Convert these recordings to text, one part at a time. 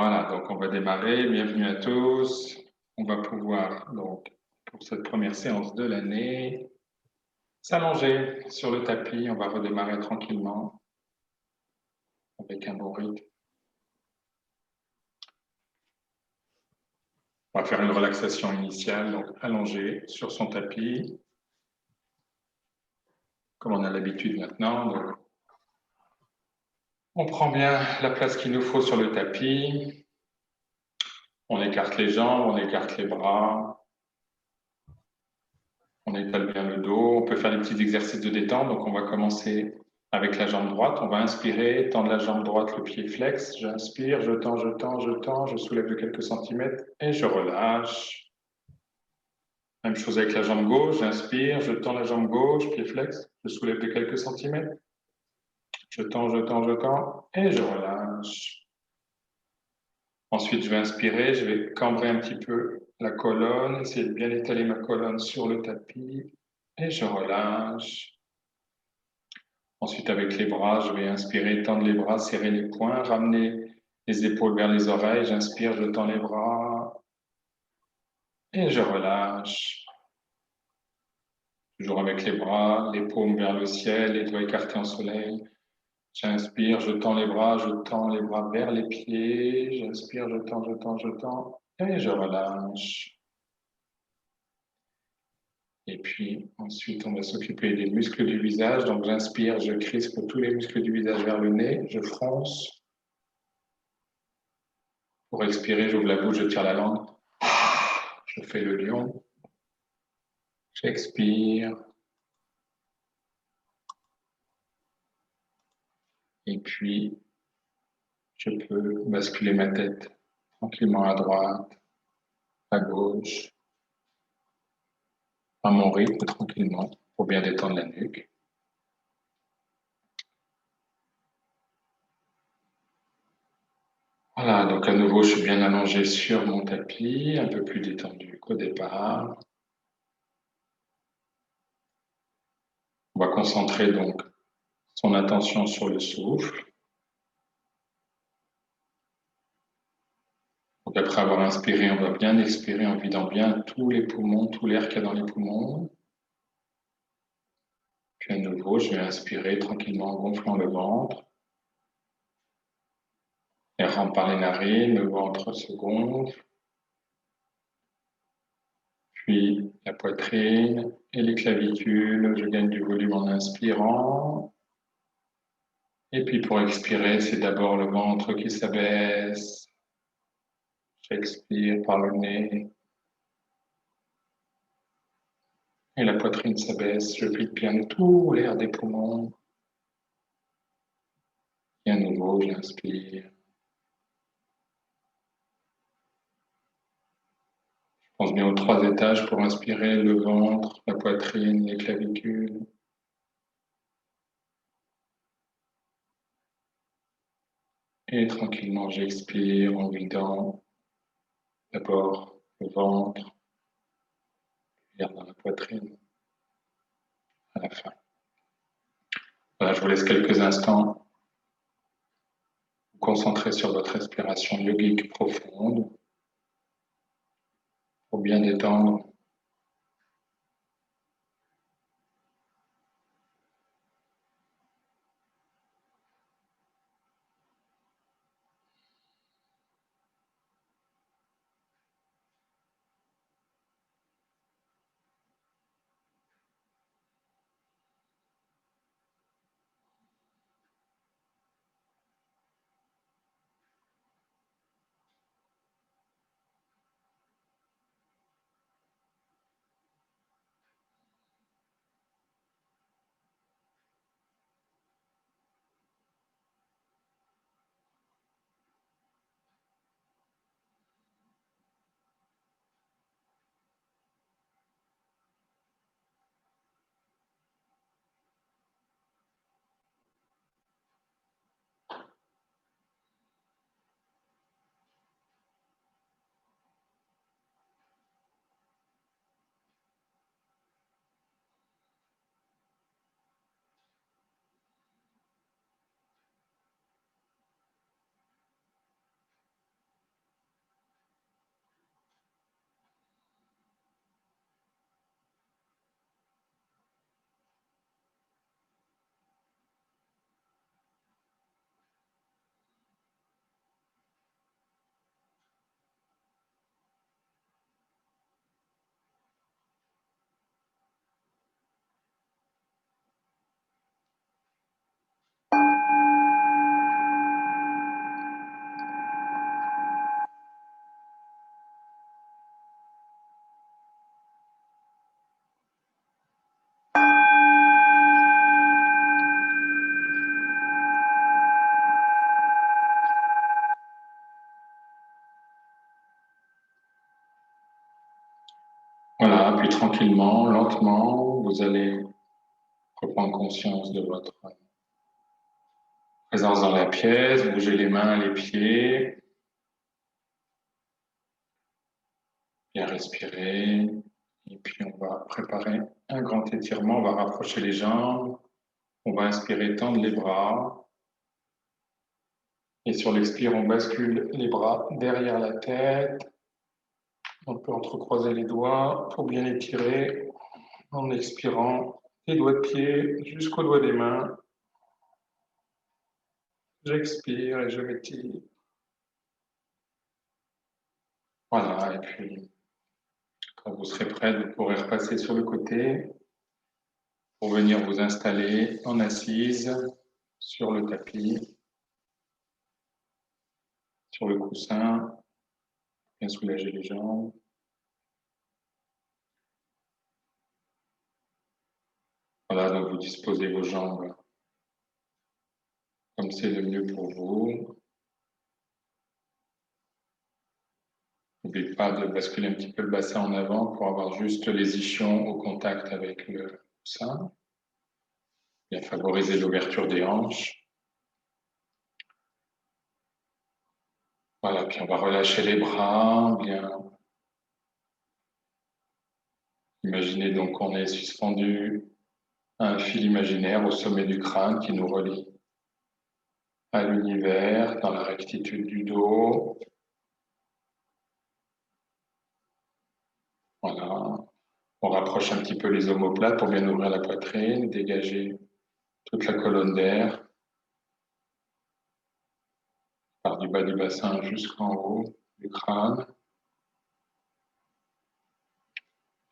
Voilà, donc on va démarrer. Bienvenue à tous. On va pouvoir, donc, pour cette première séance de l'année, s'allonger sur le tapis. On va redémarrer tranquillement avec un bon rythme. On va faire une relaxation initiale, donc allongé sur son tapis, comme on a l'habitude maintenant. Donc, on prend bien la place qu'il nous faut sur le tapis. On écarte les jambes, on écarte les bras. On étale bien le dos. On peut faire des petits exercices de détente. Donc, on va commencer avec la jambe droite. On va inspirer, tendre la jambe droite, le pied flex. J'inspire, je tends, je tends, je tends. Je soulève de quelques centimètres et je relâche. Même chose avec la jambe gauche. J'inspire, je tends la jambe gauche, pied flex. Je soulève de quelques centimètres. Je tends, je tends, je tends et je relâche. Ensuite, je vais inspirer. Je vais cambrer un petit peu la colonne. Essayer de bien étaler ma colonne sur le tapis et je relâche. Ensuite, avec les bras, je vais inspirer, tendre les bras, serrer les poings, ramener les épaules vers les oreilles. J'inspire, je tends les bras et je relâche. Toujours avec les bras, les paumes vers le ciel, les doigts écartés en soleil. J'inspire, je tends les bras, je tends les bras vers les pieds. J'inspire, je tends, je tends, je tends et je relâche. Et puis ensuite, on va s'occuper des muscles du visage. Donc j'inspire, je crispe tous les muscles du visage vers le nez, je fronce. Pour expirer, j'ouvre la bouche, je tire la langue. Je fais le lion. J'expire. Et puis, je peux basculer ma tête tranquillement à droite, à gauche, à mon rythme, tranquillement, pour bien détendre la nuque. Voilà, donc à nouveau, je suis bien allongé sur mon tapis, un peu plus détendu qu'au départ. On va concentrer donc son attention sur le souffle. Donc après avoir inspiré, on va bien expirer en vidant bien tous les poumons, tout l'air qu'il y a dans les poumons. Puis à nouveau, je vais inspirer tranquillement en gonflant le ventre. Air rentre par les narines, le ventre se gonfle. Puis la poitrine et les clavicules. Je gagne du volume en inspirant. Et puis pour expirer, c'est d'abord le ventre qui s'abaisse. J'expire par le nez. Et la poitrine s'abaisse. Je vide bien tout l'air des poumons. Et à nouveau, j'inspire. Je pense bien aux 3 étages pour inspirer le ventre, la poitrine, les clavicules. Et tranquillement, j'expire en vidant d'abord le ventre, l'air dans la poitrine à la fin. Voilà, je vous laisse quelques instants vous concentrer sur votre respiration yogique profonde pour bien détendre. Voilà, puis tranquillement, lentement, vous allez reprendre conscience de votre présence dans la pièce, bougez les mains, les pieds, bien respirer. Et puis on va préparer un grand étirement, on va rapprocher les jambes, on va inspirer, tendre les bras. Et sur l'expire, on bascule les bras derrière la tête. On peut entrecroiser les doigts pour bien étirer en expirant les doigts de pied jusqu'aux doigts des mains. J'expire et je m'étire. Voilà, et puis quand vous serez prêt, vous pourrez repasser sur le côté pour venir vous installer en assise sur le tapis, sur le coussin, bien soulager les jambes. Voilà, donc vous disposez vos jambes comme c'est le mieux pour vous. N'oubliez pas de basculer un petit peu le bassin en avant pour avoir juste les ischions au contact avec le coussin. Bien favoriser l'ouverture des hanches. Voilà, puis on va relâcher les bras, bien. Imaginez donc qu'on est suspendu à un fil imaginaire au sommet du crâne qui nous relie à l'univers, dans la rectitude du dos. Voilà. On rapproche un petit peu les omoplates pour bien ouvrir la poitrine, dégager toute la colonne d'air, par du bas du bassin jusqu'en haut du crâne.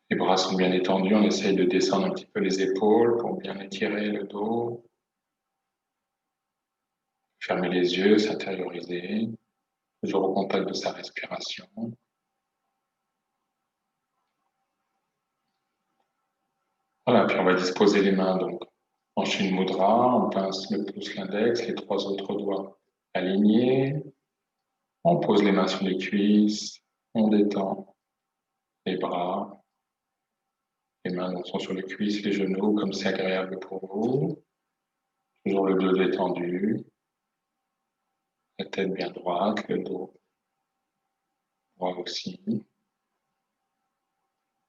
Les bras sont bien étendus, on essaye de descendre un petit peu les épaules pour bien étirer le dos. Fermer les yeux, s'intérioriser, toujours au contact de sa respiration. Voilà, puis on va disposer les mains donc en Shin Mudra, on pince le pouce, l'index, les trois autres doigts alignés. On pose les mains sur les cuisses, on détend les bras, les mains sont sur les cuisses, les genoux, comme c'est agréable pour vous. Toujours le dos détendu, la tête bien droite, le dos droit aussi.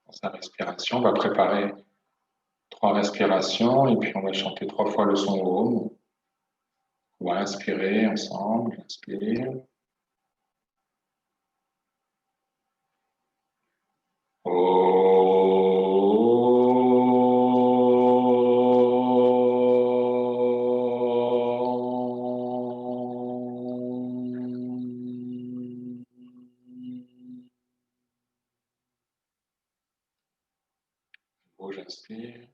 Dans sa respiration, on va préparer 3 respirations et puis on va chanter 3 fois le son Om. On va inspirer ensemble, inspire. J'inspire.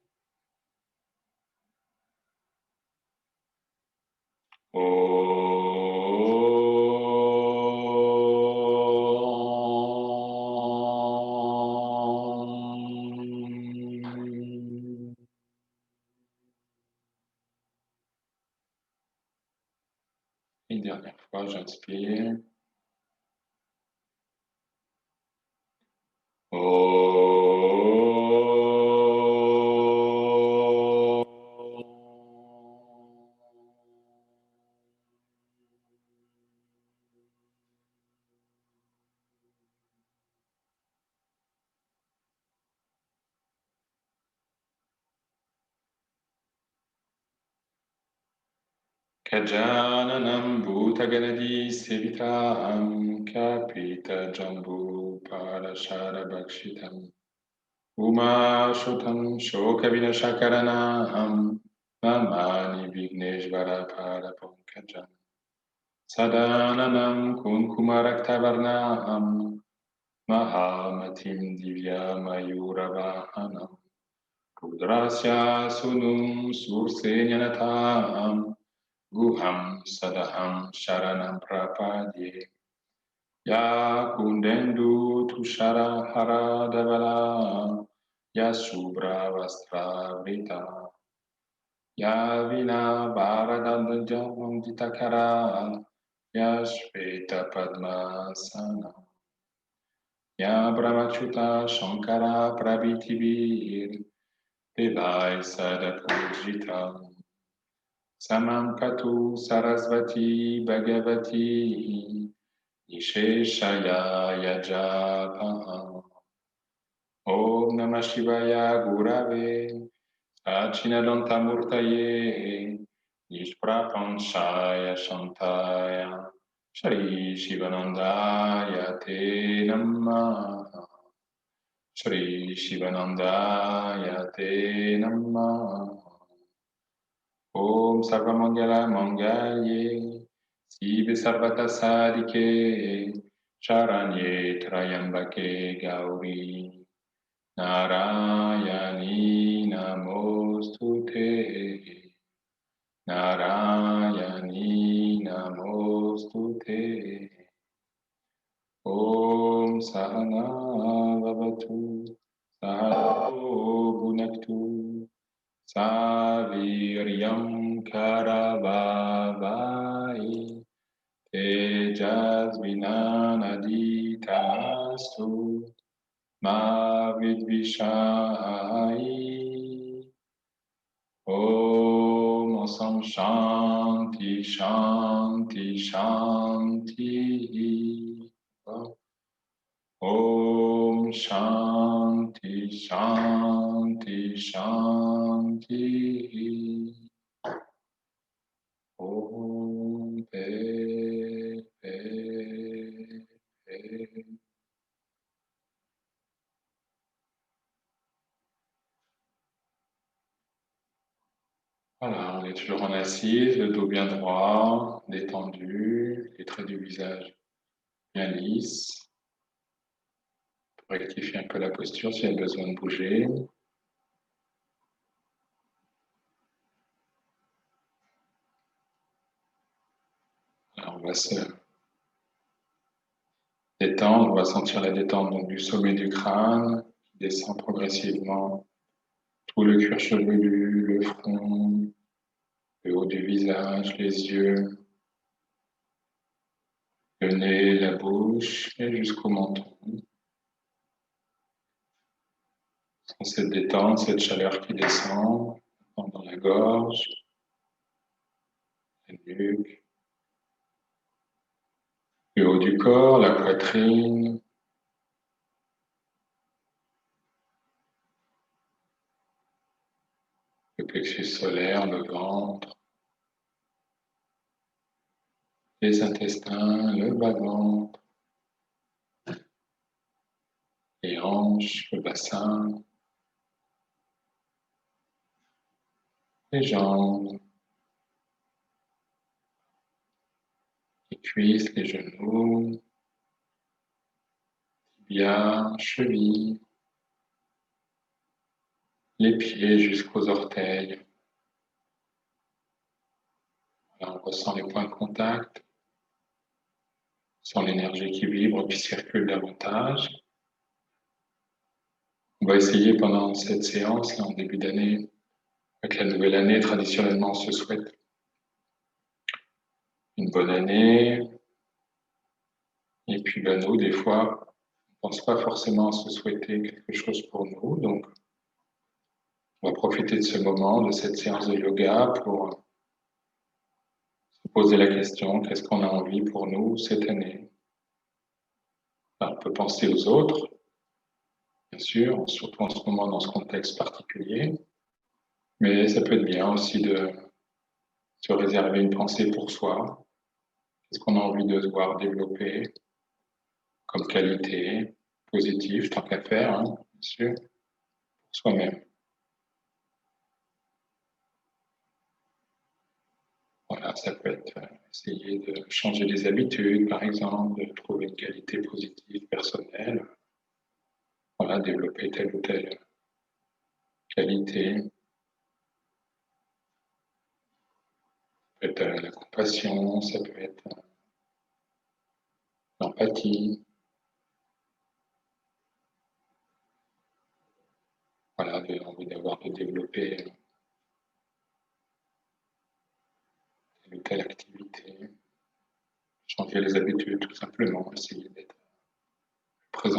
Une dernière fois, j'inspire. Kajananam Bhutaganadi Sevitam Kapita Jambu Parashara Bhakshitam Uma Shutam Shokavinashakaranaham Namani Vigneshvara Parapankajam Sadananam Kunkumaraktavarnaham Mahamatim Divya Mayuravahanam Rudrasya Sunum Sursenyanatham Guham Sadaham Sharanam Prapadye Ya Kundendu Tushara Hara Davala Ya Subra Vastra Vrita Ya Vina Varadandajam Ditakara Ya Shveta Padmasana Ya Brahmachuta Shankara Prabhitibir Devai Sadapujita Samam Patu Sarasvati Bhagavati Nisheshaya Yajapaha Om Namah Shivaya Gurave Achinadanta Nishprapanchaya Shantaya Shri Shivanandaya Te Namaha Shri Shivanandaya Te Namaha Om Sarvamangala Mangalye Sive Sarvata Sadike Charanye Trayambake Gauri Narayani Namostute Narayani Namostute Om Sahana Vavatu Sahano Bhunaktu Saviryam Karavavai Tejasvinanaditamastu Ma Vidvishai Om Ensemble Shanti Shanti Shanti Om Shanti Shanti Shanti Om Pe Pe Pe. Voilà, on est toujours en assise, le dos bien droit, détendu, les traits du visage bien lisses. Pour rectifier un peu la posture s'il y a besoin de bouger. Alors, on va se détendre, on va sentir la détente donc, du sommet du crâne, qui descend progressivement, tout le cuir chevelu, le front, le haut du visage, les yeux, le nez, la bouche et jusqu'au menton. Cette détente, cette chaleur qui descend dans la gorge, la nuque, le haut du corps, la poitrine, le plexus solaire, le ventre, les intestins, le bas-ventre, les hanches, le bassin, les jambes, les cuisses, les genoux, tibias, chevilles, les pieds jusqu'aux orteils. Là, on ressent les points de contact, on sent l'énergie qui vibre, qui circule davantage. On va essayer pendant cette séance, là, en début d'année, avec la nouvelle année, traditionnellement, on se souhaite une bonne année. Et puis, ben, nous, des fois, on ne pense pas forcément à se souhaiter quelque chose pour nous. Donc, on va profiter de ce moment, de cette séance de yoga pour se poser la question, qu'est-ce qu'on a envie pour nous cette année? Alors, on peut penser aux autres, bien sûr, surtout en ce moment dans ce contexte particulier. Mais ça peut être bien aussi de se réserver une pensée pour soi. Qu'est-ce qu'on a envie de se voir développer comme qualité positive, tant qu'à faire, hein, bien sûr, pour soi-même. Voilà, ça peut être essayer de changer les habitudes, par exemple, de trouver une qualité positive personnelle. Voilà, développer telle ou telle qualité. Ça peut être la compassion, ça peut être l'empathie. Voilà, envie d'avoir de développer telle ou telle activité. Changer les habitudes, tout simplement, essayer d'être présent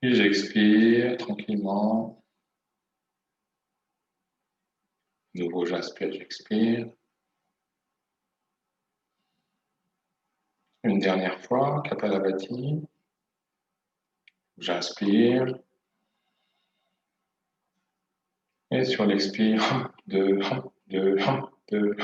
Puis j'expire tranquillement. De nouveau, j'inspire, j'expire. Une dernière fois, Kapalabhati. J'inspire. Et sur l'expire, de, de, de,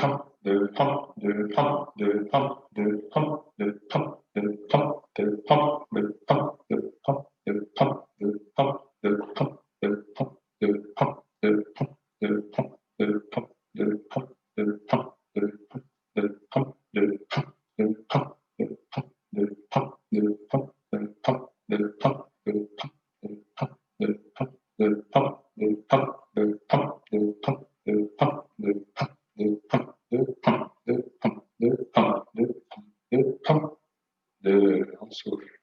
de, on souffle.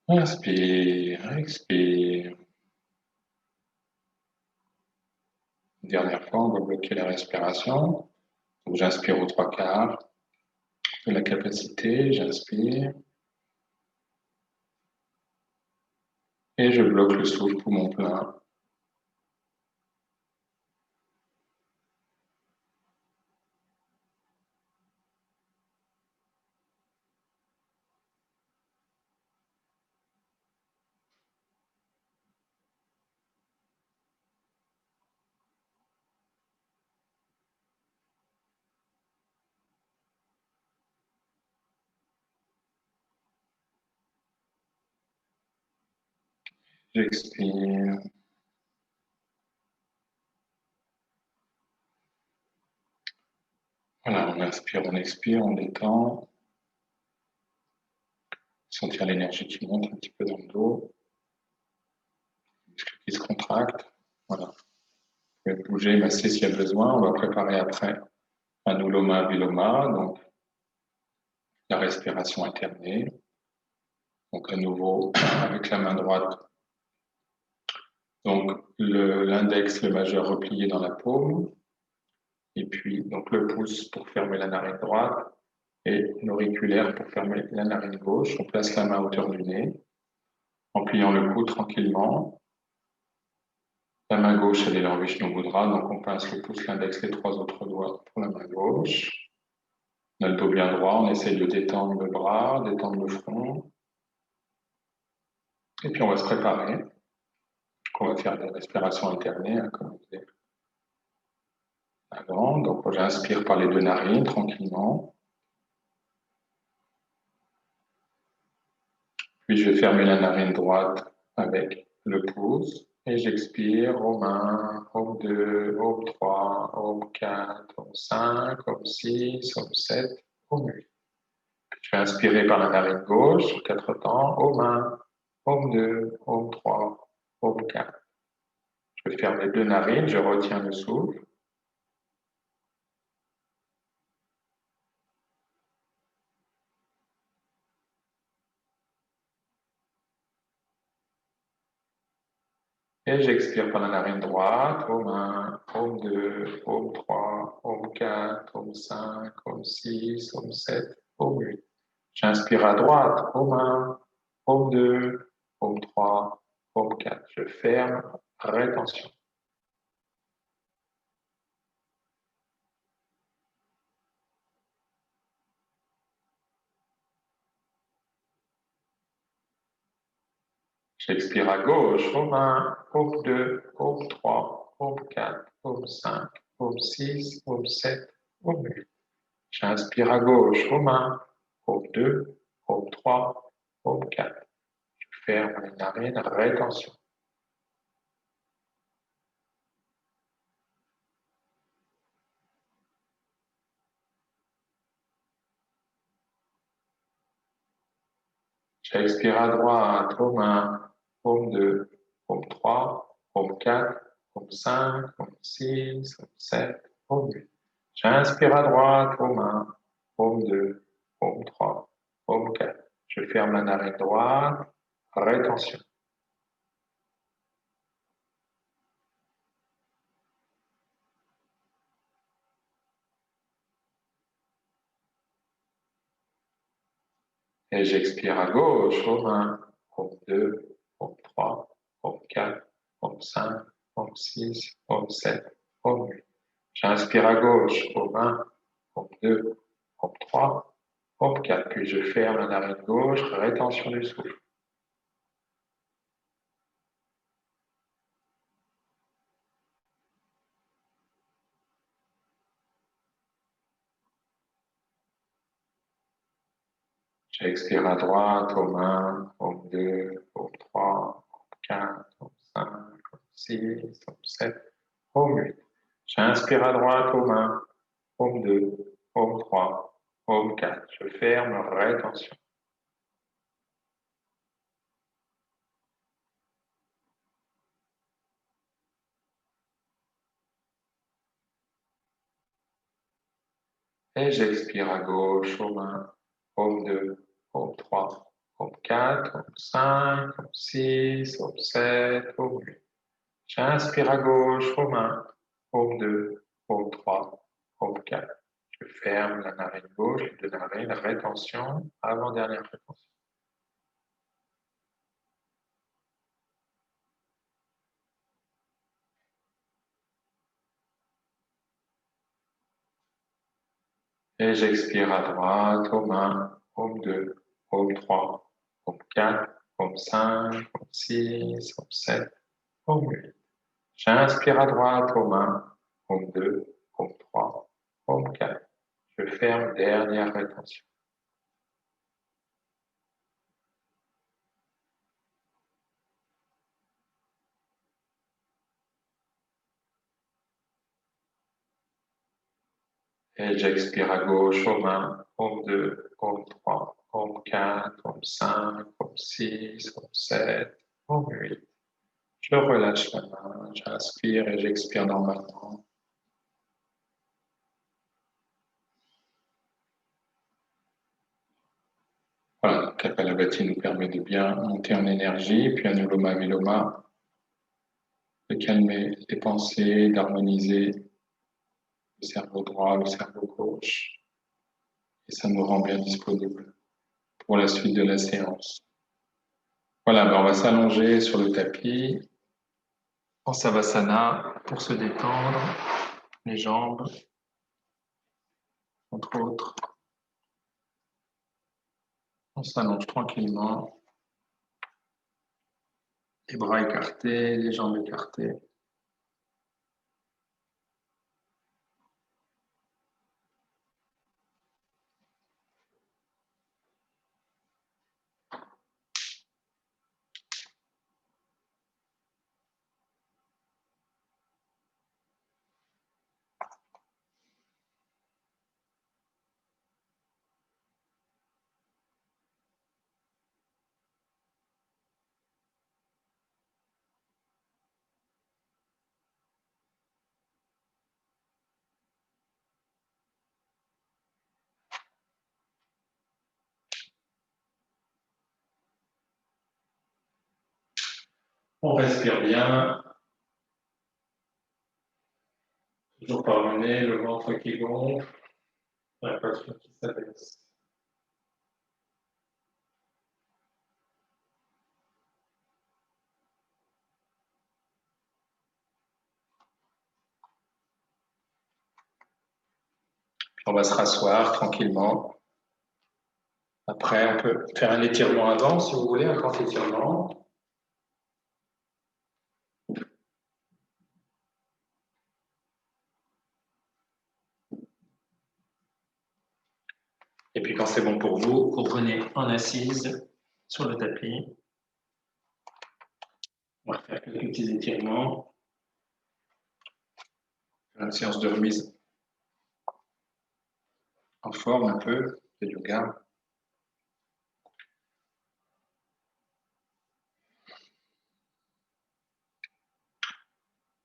Inspire, expire. Une dernière fois, on va bloquer la respiration. Donc, j'inspire aux 3/4 de la capacité, j'inspire. Et je bloque le souffle poumon plein. J'expire. Voilà, on inspire, on expire, on détend. Sentir l'énergie qui monte un petit peu dans le dos. Les muscles qui se contractent. Voilà. Vous pouvez bouger, masser s'il y a besoin. On va préparer après un Uloma Viloma, donc la respiration alternée. Donc à nouveau avec la main droite. Donc l'index, le majeur replié dans la paume. Et puis donc le pouce pour fermer la narine droite et l'auriculaire pour fermer la narine gauche. On place la main à hauteur du nez en pliant le cou tranquillement. La main gauche, elle est dans le Vishnu Mudra, donc on pince le pouce, l'index, les 3 autres doigts pour la main gauche. On a le dos bien droit, on essaye de détendre le bras, détendre le front. Et puis on va se préparer. On va faire des respirations alternées, hein, comme on disait avant. Donc j'inspire par les 2 narines tranquillement. Puis je vais fermer la narine droite avec le pouce. Et j'expire, Om 1, Om 2, Om 3, Om 4, Om 5, Om 6, Om 7, Om 8. Je vais inspirer par la narine gauche, 4 temps, Om 1, Om 2, Om 3, Om 4. Je vais fermer les 2 narines, je retiens le souffle. Et j'expire par la narine droite, Om 1, Om 2, Om 3, Om 4, Om 5, Om 6, Om 7, Om 8. J'inspire à droite, Om 1, Om 2, Om 3, Om 4. Je ferme, rétention. J'expire à gauche, Om 1, Om 2, Om 3, Om 4, Om 5, Om 6, Om 7, Om 8. J'inspire à gauche, Om 1, Om 2, Om 3, Om 4. Je ferme les narines, rétention. J'expire à droite, Om 1, Om 2, Om 3, Om 4, Om 5, Om 6, Om 7, Om 8. J'inspire à droite, Om 1, Om 2, Om 3, Om 4. Je ferme la narine droite, rétention. Et j'expire à gauche, au 1, au 2, au 3, au 4, au 5, au 6, au 7, au 8. J'inspire à gauche, au 1, au 2, au 3, au 4. Puis je ferme la narine gauche, rétention du souffle. J'expire à droite, au 1, au 2, au 3, au 4, au 5, au 6, au 7, au 8. J'inspire à droite, au 1, au 2, au 3, au 4. Je ferme, rétention. Et j'expire à gauche, au 1, au 2, au 3, au 4, au 5, au 6, au 7, au 8. J'inspire à gauche, au 1, au 2, au 3, au 4. Je ferme la narine gauche, les deux narines, rétention, avant-dernière rétention. Et j'expire à droite, au 1, au 2, au 3, au 4, au 5, au 6, au 7, au 8. J'inspire à droite, au 1, au 2, au 3, au 4. Je ferme, dernière rétention. Et j'expire à gauche, au 1, au 2, au 3, au 4, au 5, au 6, au 7, au 8. Je relâche la main, j'inspire et j'expire normalement. Voilà, Kapalabhati nous permet de bien monter en énergie, puis Anuloma Viloma, de calmer les pensées, d'harmoniser le cerveau droit, le cerveau gauche, et ça nous rend bien disponible pour la suite de la séance. Voilà, ben on va s'allonger sur le tapis en Savasana pour se détendre, les jambes, entre autres. On s'allonge tranquillement, les bras écartés, les jambes écartées. On respire bien, toujours par le nez, le ventre qui gonfle, la poitrine qui s'abaisse. On va se rasseoir tranquillement. Après, on peut faire un étirement avant, si vous voulez, un grand étirement. Et puis quand c'est bon pour vous, vous revenez en assise sur le tapis. On va faire quelques petits étirements. Une séance de remise en forme un peu, de yoga.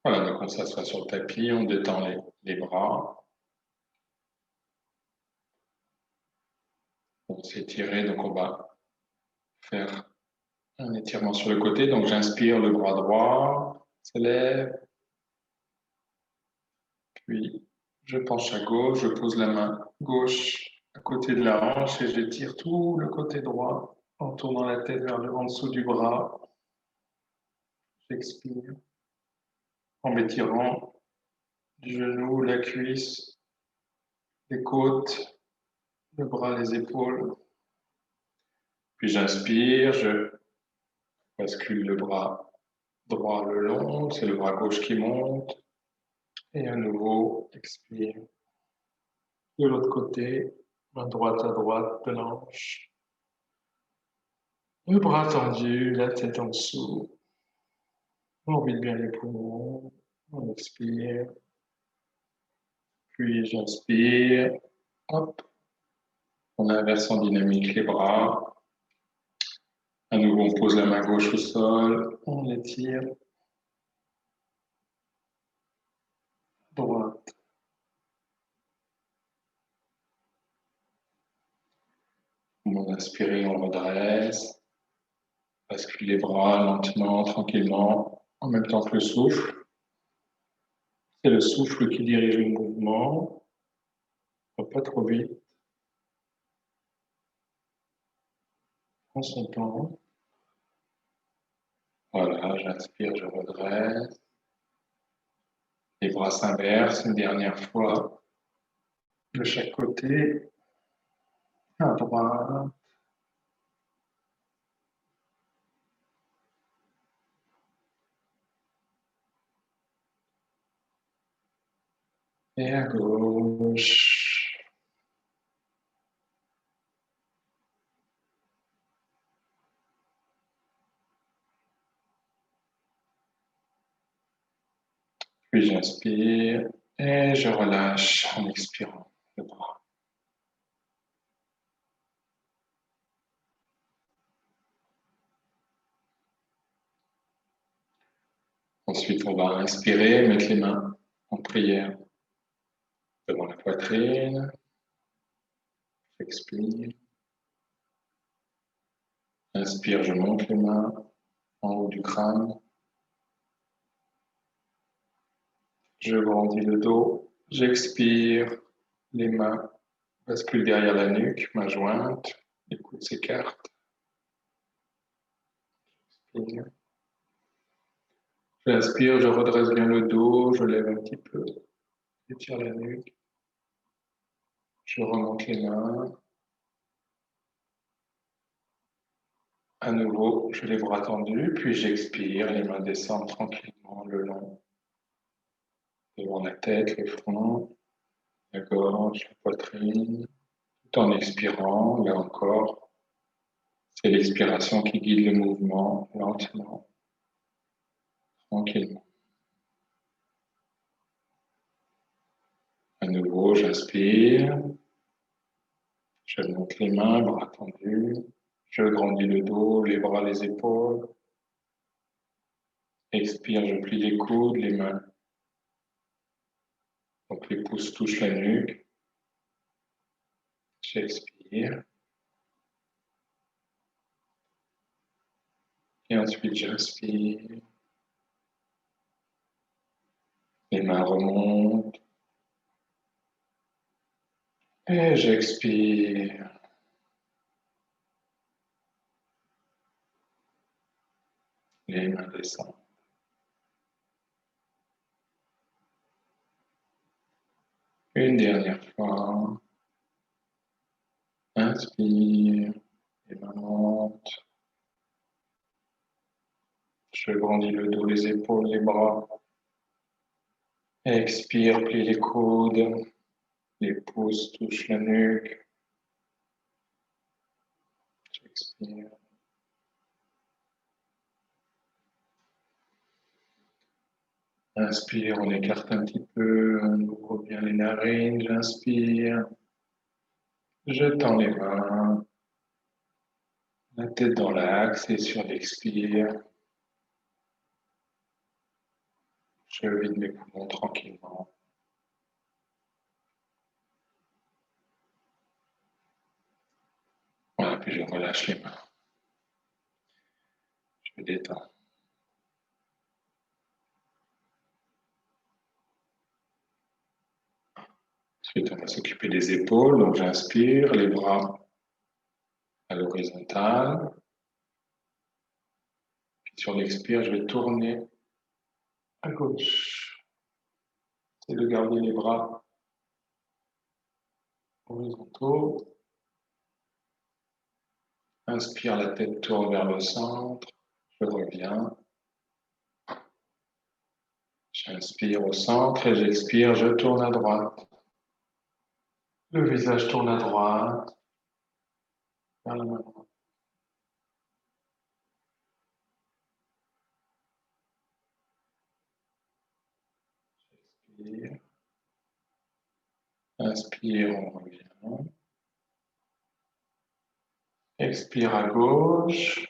Voilà, donc on s'assoit sur le tapis, on détend les bras. On s'est étiré, donc on va faire un étirement sur le côté. Donc j'inspire, le bras droit s'élève. Puis je penche à gauche, je pose la main gauche à côté de la hanche et j'étire tout le côté droit en tournant la tête vers le en dessous du bras. J'expire en m'étirant du genou, la cuisse, les côtes, le bras, les épaules. Puis j'inspire, je bascule le bras droit le long, c'est le bras gauche qui monte. Et à nouveau, expire. De l'autre côté, main droite à droite de l'hanche. Le bras tendu, la tête en dessous. On vide bien les poumons. On expire. Puis j'inspire. Hop. On inverse en dynamique les bras. À nouveau, on pose la main gauche au sol. On étire. Droite. On inspire, on redresse. Bascule les bras lentement, tranquillement, en même temps que le souffle. C'est le souffle qui dirige le mouvement. Pas trop vite. Prends son temps. Voilà, j'inspire, je redresse. Les bras s'inversent une dernière fois de chaque côté. À droite. Et à gauche. Puis j'inspire et je relâche en expirant le bras. Ensuite, on va inspirer, mettre les mains en prière devant la poitrine. J'expire. Inspire, je monte les mains en haut du crâne. Je grandis le dos. J'expire. Les mains basculent derrière la nuque, main jointe. Les coudes s'écartent. J'inspire, je redresse bien le dos, je lève un petit peu, j'étire la nuque, je remonte les mains. À nouveau, je les bras tendus, puis j'expire, les mains descendent tranquillement le long, devant la tête, le front, la gorge, la poitrine, tout en expirant, là encore. C'est l'expiration qui guide le mouvement lentement, tranquillement. À nouveau, j'inspire, je monte les mains, bras tendus, je grandis le dos, les bras, les épaules. Expire, je plie les coudes, les mains. Donc les pouces touchent la nuque. J'expire. Et ensuite, j'inspire. Les mains remontent. Et j'expire. Les mains descendent. Une dernière fois. Inspire. Les mains montent. Je grandis le dos, les épaules, les bras. Expire, plie les coudes. Les pouces touchent la nuque. J'expire. Inspire, on écarte un petit peu, on ouvre bien les narines, j'inspire. Je tends les mains, la tête dans l'axe et sur l'expire, je vide mes poumons tranquillement. Voilà, puis je relâche les mains. Je détends. Ensuite, on va s'occuper des épaules. Donc, j'inspire, les bras à l'horizontale. Puis sur l'expire, je vais tourner à gauche. C'est de garder les bras horizontaux. Inspire, la tête tourne vers le centre. Je reviens. J'inspire au centre et j'expire, je tourne à droite. Le visage tourne à droite. Vers la main droite. J'expire. Inspire, on revient. Expire à gauche.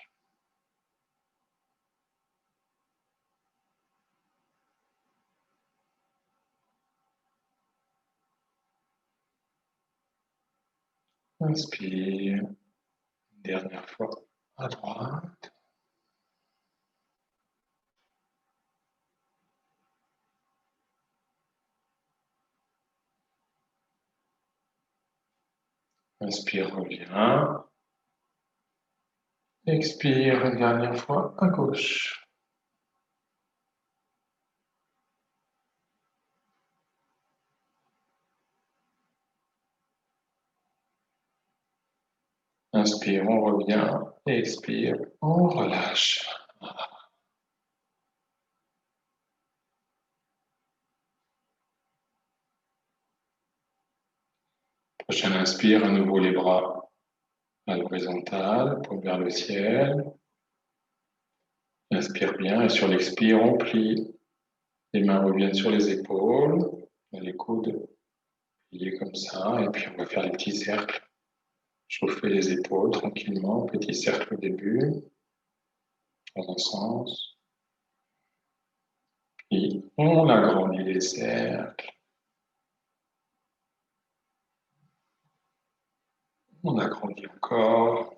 Inspire. Dernière fois à droite. Inspire, reviens. Expire une dernière fois à gauche. Inspire, on revient. Expire, on relâche. Prochaine inspire, à nouveau les bras à l'horizontale, paume vers le ciel. Inspire bien et sur l'expire, on plie. Les mains reviennent sur les épaules, les coudes pliés comme ça, et puis on va faire les petits cercles. Chauffer les épaules tranquillement, petit cercle au début, dans un sens. Puis on agrandit les cercles. On agrandit encore.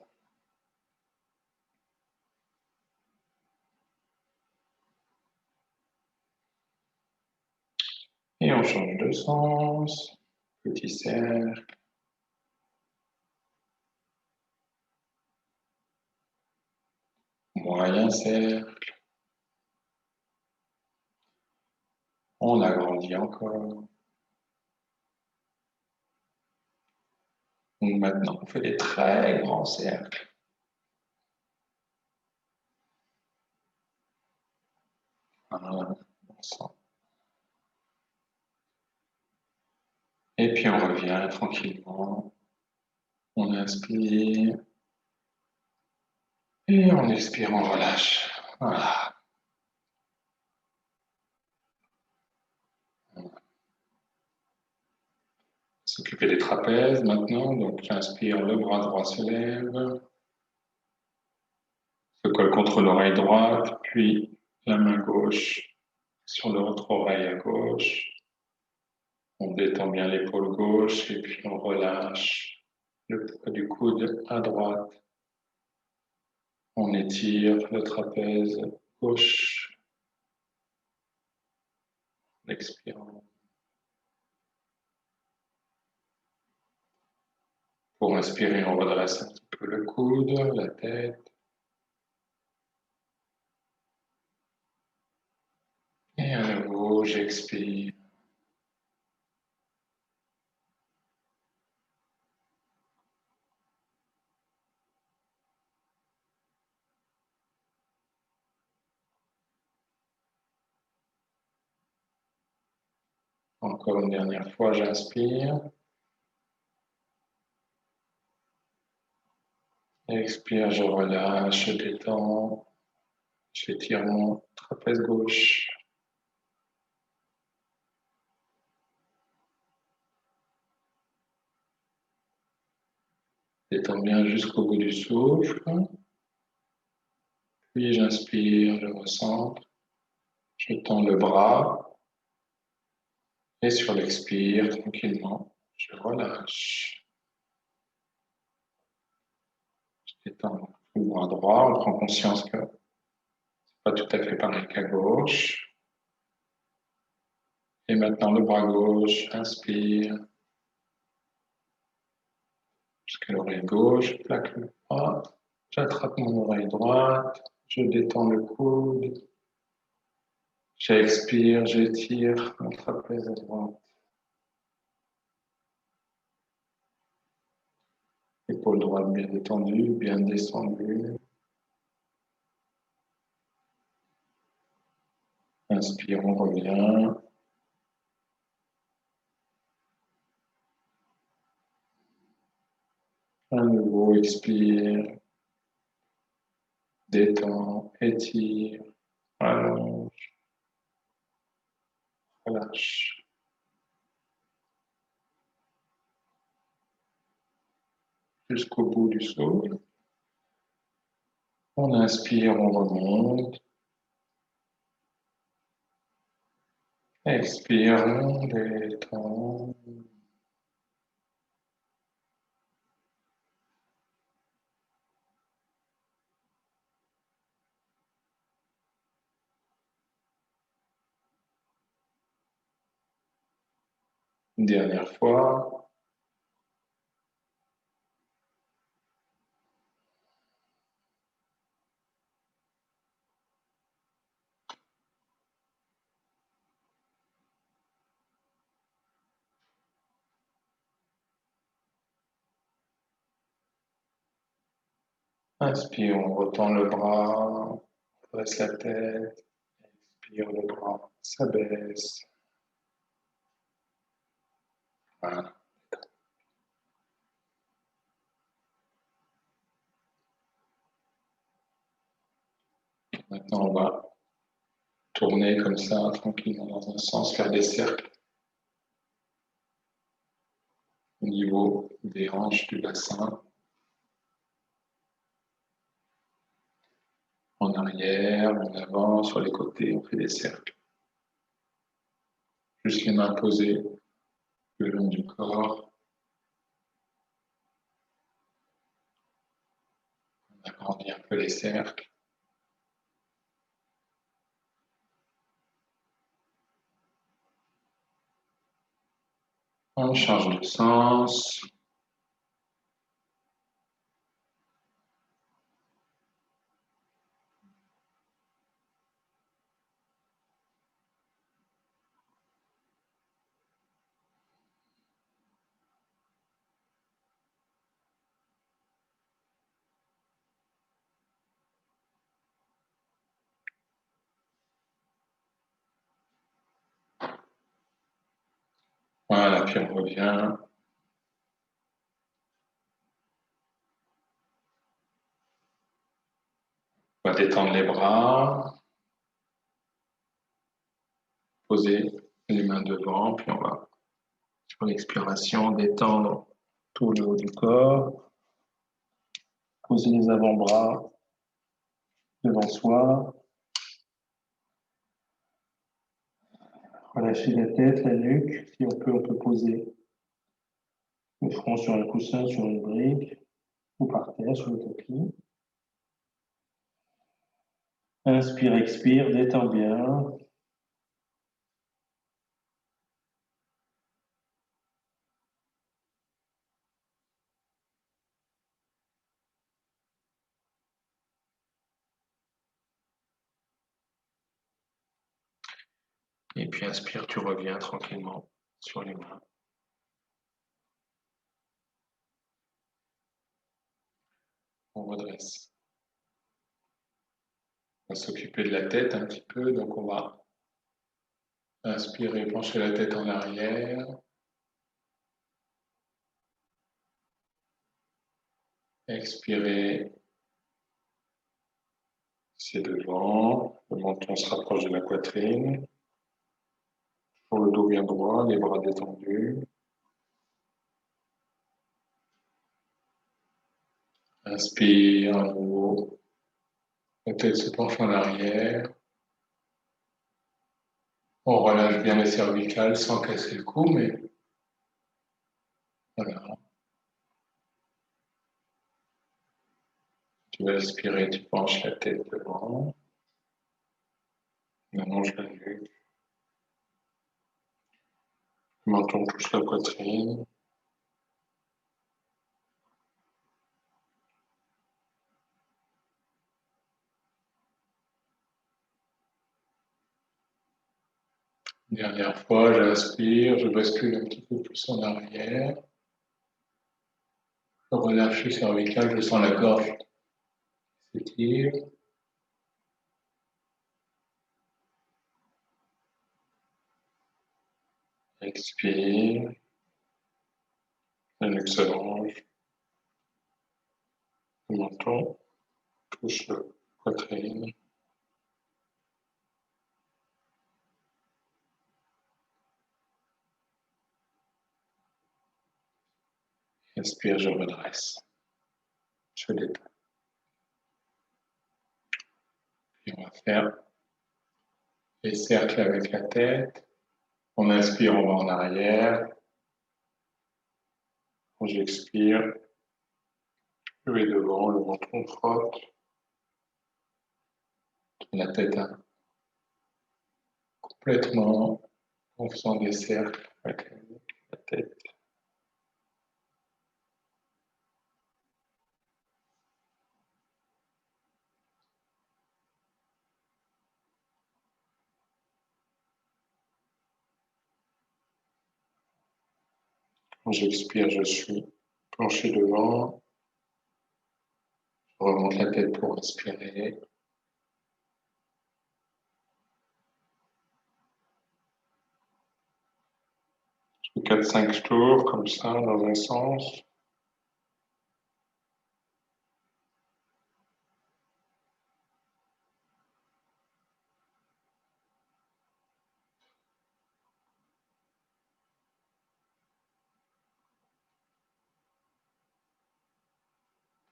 Et on change de sens. Petit cercle. Moyen cercle. On agrandit encore. Donc maintenant, on fait des très grands cercles. Voilà, et puis on revient tranquillement. On inspire. Et on expire, on relâche. Voilà. S'occuper des trapèzes maintenant. Donc j'inspire, le bras droit se lève. Se colle contre l'oreille droite, puis la main gauche sur l'autre oreille à gauche. On détend bien l'épaule gauche et puis on relâche le poids du coude à droite. On étire le trapèze gauche en expirant. Pour inspirer, on redresse un petit peu le coude, la tête. Et à nouveau, j'expire. Encore une dernière fois, j'inspire. Expire, je relâche, je détends. J'étire mon trapèze gauche. Détends bien jusqu'au bout du souffle. Puis j'inspire, je recentre. Je tends le bras. Et sur l'expire, tranquillement, je relâche. Je détends le bras droit. On prend conscience que c'est pas tout à fait pareil qu'à gauche. Et maintenant le bras gauche, inspire. jusqu'à l'oreille gauche, je plaque le bras, j'attrape mon oreille droite, je détends le coude, j'expire, j'étire mon trapèze à droite. Épaule droite bien détendue, bien descendue. Inspire, on revient. À nouveau, expire. Détends, étire, allonge, relâche. Jusqu'au bout du souffle. On inspire, on remonte. Expire, on détend. Une dernière fois. Inspire, on retend le bras, on dresse la tête. Expire, le bras s'abaisse. Voilà. Maintenant, on va tourner comme ça, tranquillement dans un sens, faire des cercles au niveau des hanches du bassin. En arrière, en avant, sur les côtés, on fait des cercles. Juste les mains posées le long du corps. On agrandit un peu les cercles. On change de sens. Voilà, puis on revient. On va détendre les bras. Poser les mains devant, puis on va, sur l'expiration, détendre tout le haut du corps. Poser les avant-bras devant soi. Relâcher la tête, la nuque. Si on peut poser le front sur un coussin, sur une brique, ou par terre, sur le tapis. Inspire, expire, détends bien. Et puis inspire, tu reviens tranquillement sur les mains. On redresse. On va s'occuper de la tête un petit peu, donc on va inspirer, pencher la tête en arrière. Expirer, c'est devant. Le menton se rapproche de la poitrine. Pour le dos bien droit, les bras détendus. Inspire à nouveau. La tête se penche en arrière. On relâche bien les cervicales sans casser le cou, mais voilà. Tu vas expirer, tu penches la tête devant. On allonge la nuque. Le menton touche la poitrine. Dernière fois, j'inspire, je bascule un petit peu plus en arrière. Je relâche le cervical, je sens la gorge s'étire. Expire, le nuque se allonge, le menton touche la poitrine. Inspire, je redresse. Je détends. Et on va faire les cercles avec la tête. On inspire, on va en arrière. Quand j'expire, je vais devant, le menton frotte. La tête complètement en faisant des cercles avec la tête. Quand j'expire, je suis penché devant. Je remonte la tête pour respirer. 4-5 tours comme ça dans un sens.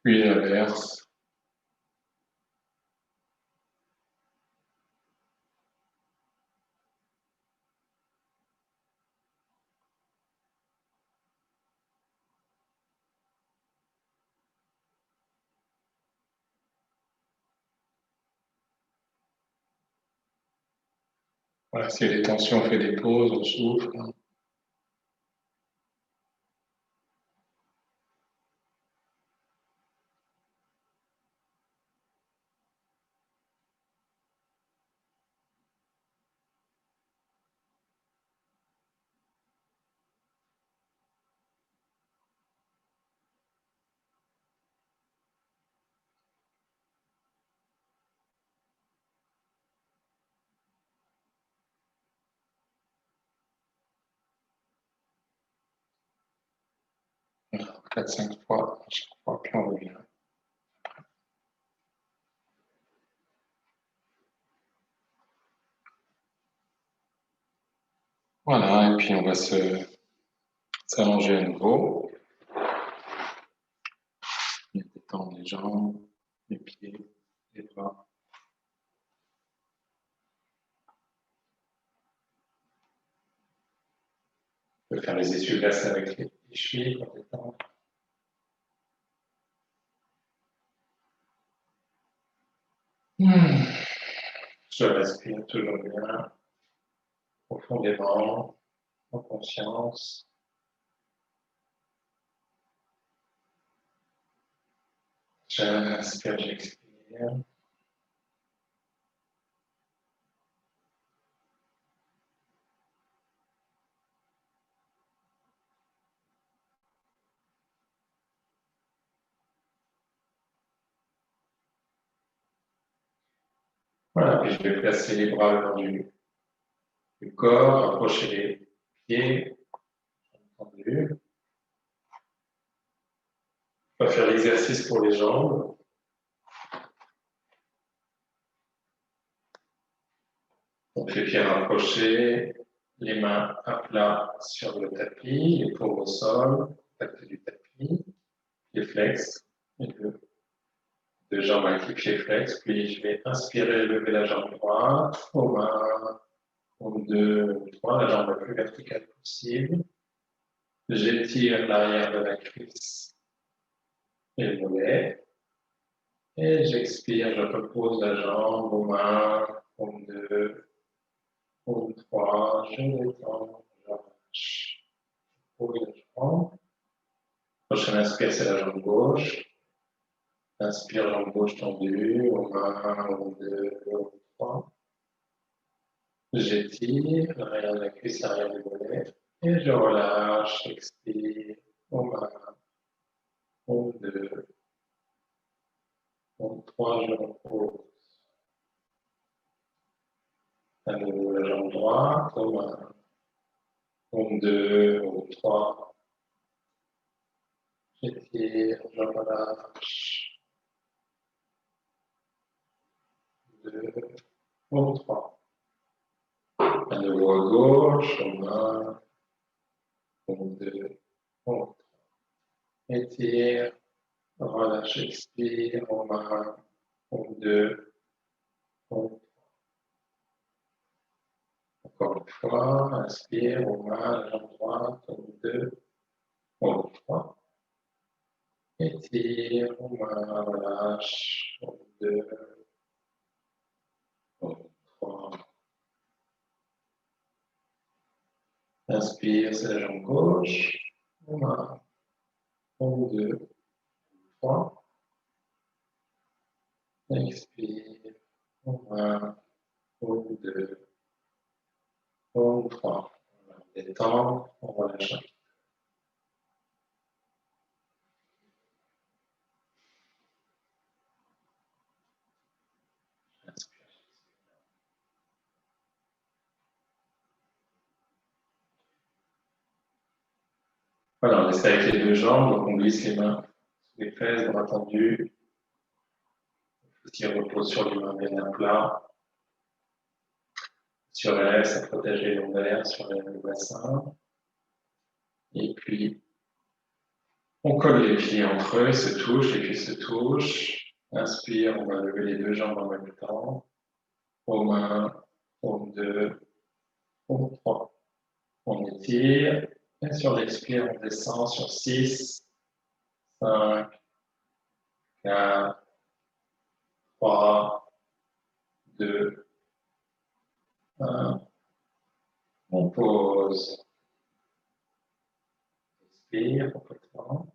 Puis l'inverse. Voilà, s'il y a des tensions, on fait des pauses, on souffle. Voilà, 4-5 fois, à chaque fois, puis on revient. Voilà, et puis on va s'allonger à nouveau. Et détendre les jambes, les pieds, les bras. On peut faire les essuie-glaces avec les chevilles pour détendre. Je respire toujours bien, profondément, en conscience. J'inspire, j'expire. Voilà, puis je vais placer les bras le long du corps, approcher les pieds, tendus. On va faire l'exercice pour les jambes. Donc les pieds rapprochés, les mains à plat sur le tapis, les paumes au sol, contact du tapis, les flex, les deux jambes avec les pieds flex. Puis je vais inspirer, lever la jambe droite, aux mains, aux deux, aux trois, la jambe la plus verticale possible. J'étire l'arrière de la cuisse et le mollet. Et j'expire, je repose la jambe aux mains, aux deux, aux trois, je détends, je relâche. Pose la jambe. Prochaine inspire, c'est la jambe gauche. Inspire, jambe gauche tendue, aux mains, aux deux, aux trois. J'étire l'arrière de la cuisse, l'arrière du mollet. Et je relâche, expire. On va. 1, 2, 3, je repose. À nouveau la jambe droite, on va. 1, 2, 3. J'étire, je relâche. 2, 3. À nouveau à gauche, on va. 1, 2, 3. Étire, relâche, expire, on va. 1, 2, 3. Encore une fois, inspire, on va, la jambe droite, 1, 2, 3. Étire, on va, relâche, 1, 2, 3. Inspire, c'est la jambe gauche, on va, 1, 2, 3. Expire, on va, 1, 2, 3. On va détendre, on relâche un peu. Voilà, on essaie avec les deux jambes, donc on glisse les mains sous les fesses, bras tendus. Petit repose sur les mains bien à plat. Sur la lèvre, ça protège les lombaires, sur le bassin. Et puis, on colle les pieds entre eux, se touchent, les pieds se touchent. Inspire, on va lever les deux jambes en même temps. Paume 1, paume 2, paume 3. On étire. Et sur l'expire, on descend sur 6, 5, 4, 3, 2, 1. On pose. Expire complètement.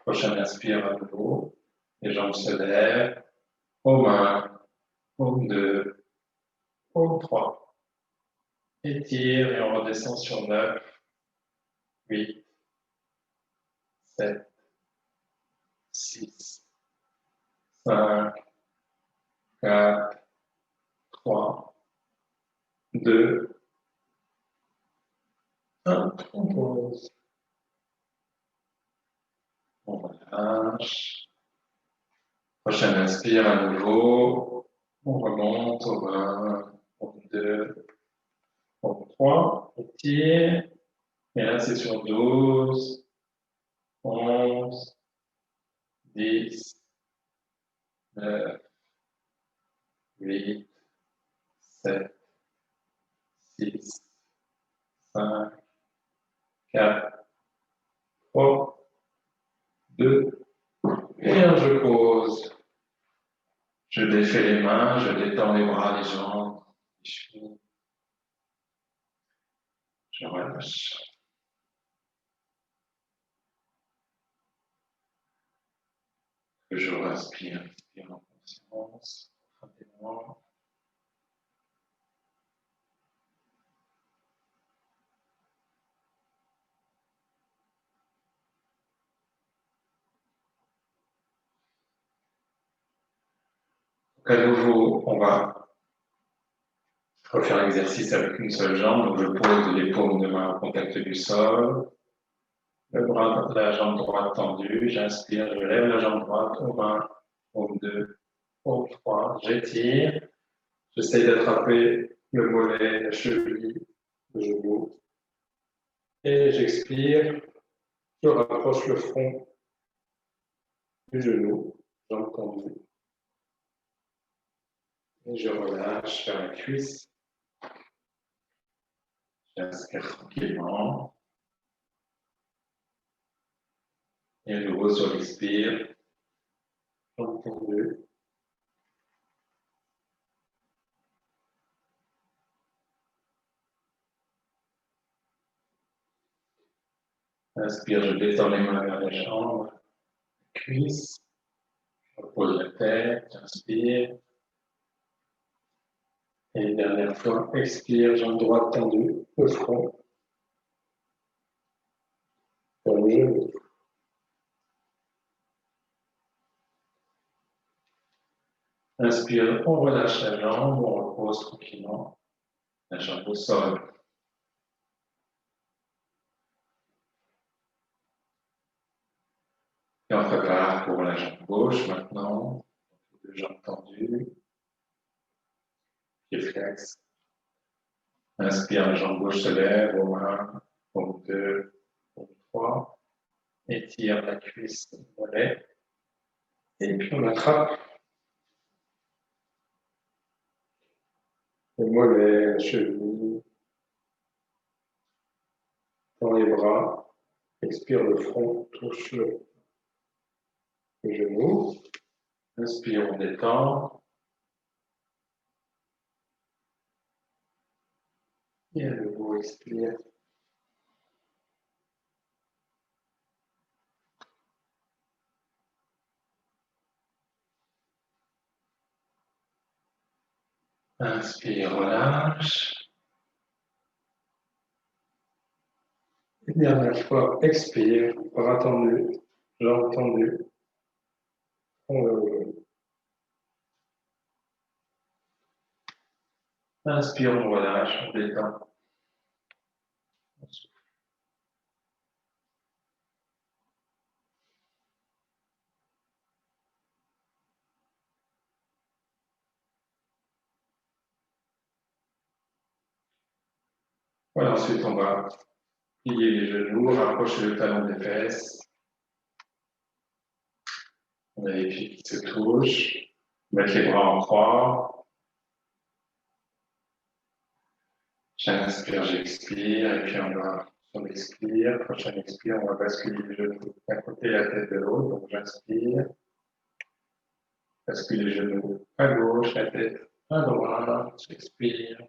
Prochaine inspire à nouveau. Les jambes se lèvent. Paume 1, paume 2, paume 3. Étire et on redescend sur 9, 8, 7, 6, 5, 4, 3, 2, 1. On pose. On relâche. Prochaine inspire à nouveau. On remonte au 1, au 2, au 3. Étire. Et là, c'est sur 12, 11, 10, 9, 8, 7, 6, 5, 4, 3, 2, et 1, je pose. Je défais les mains, je détends les bras, les jambes, les chevilles. Je relâche. Je respire, expire en conscience, profondément. Donc à nouveau, on va refaire l'exercice avec une seule jambe. Donc je pose les paumes de main au contact du sol. Le bras, la jambe droite tendue. J'inspire, je lève la jambe droite au 1, au 2, au 3. J'étire. J'essaye d'attraper le mollet, la cheville, le genou. Et j'expire. Je rapproche le front du genou, jambe tendue. Et je relâche vers la cuisse. J'inspire tranquillement. Et à nouveau sur l'expire. Jambe tendue. Inspire, je détends les mains vers la jambe, cuisse. Je repose la tête, j'inspire. Et une dernière fois, expire, jambe droite tendue, le front. Pour le genou. Inspire, on relâche la jambe, on repose tranquillement la jambe au sol. Et on prépare pour la jambe gauche maintenant. Deux jambes tendues. Pied flex. Inspire, la jambe gauche se lève, au 1, au 2, au 3. Étire la cuisse, le mollet. Et puis on attrape le mollet, la cheville. Dans les bras. Expire, le front touche le genou. Inspire, on détend. Et à nouveau, expire. Inspire, relâche. Et dernière fois, expire, bras tendus, jambes tendues. Inspire, on relâche, on détend. Voilà, ensuite on va plier les genoux, rapprocher le talon des fesses. On a les pieds qui se touchent. Mettre les bras en croix. J'inspire, j'expire, et puis on va, sur l'expire, prochain expire, on va basculer les genoux d'un côté et la tête de l'autre. Donc j'inspire, bascule les genoux à gauche, la tête à droite, j'expire.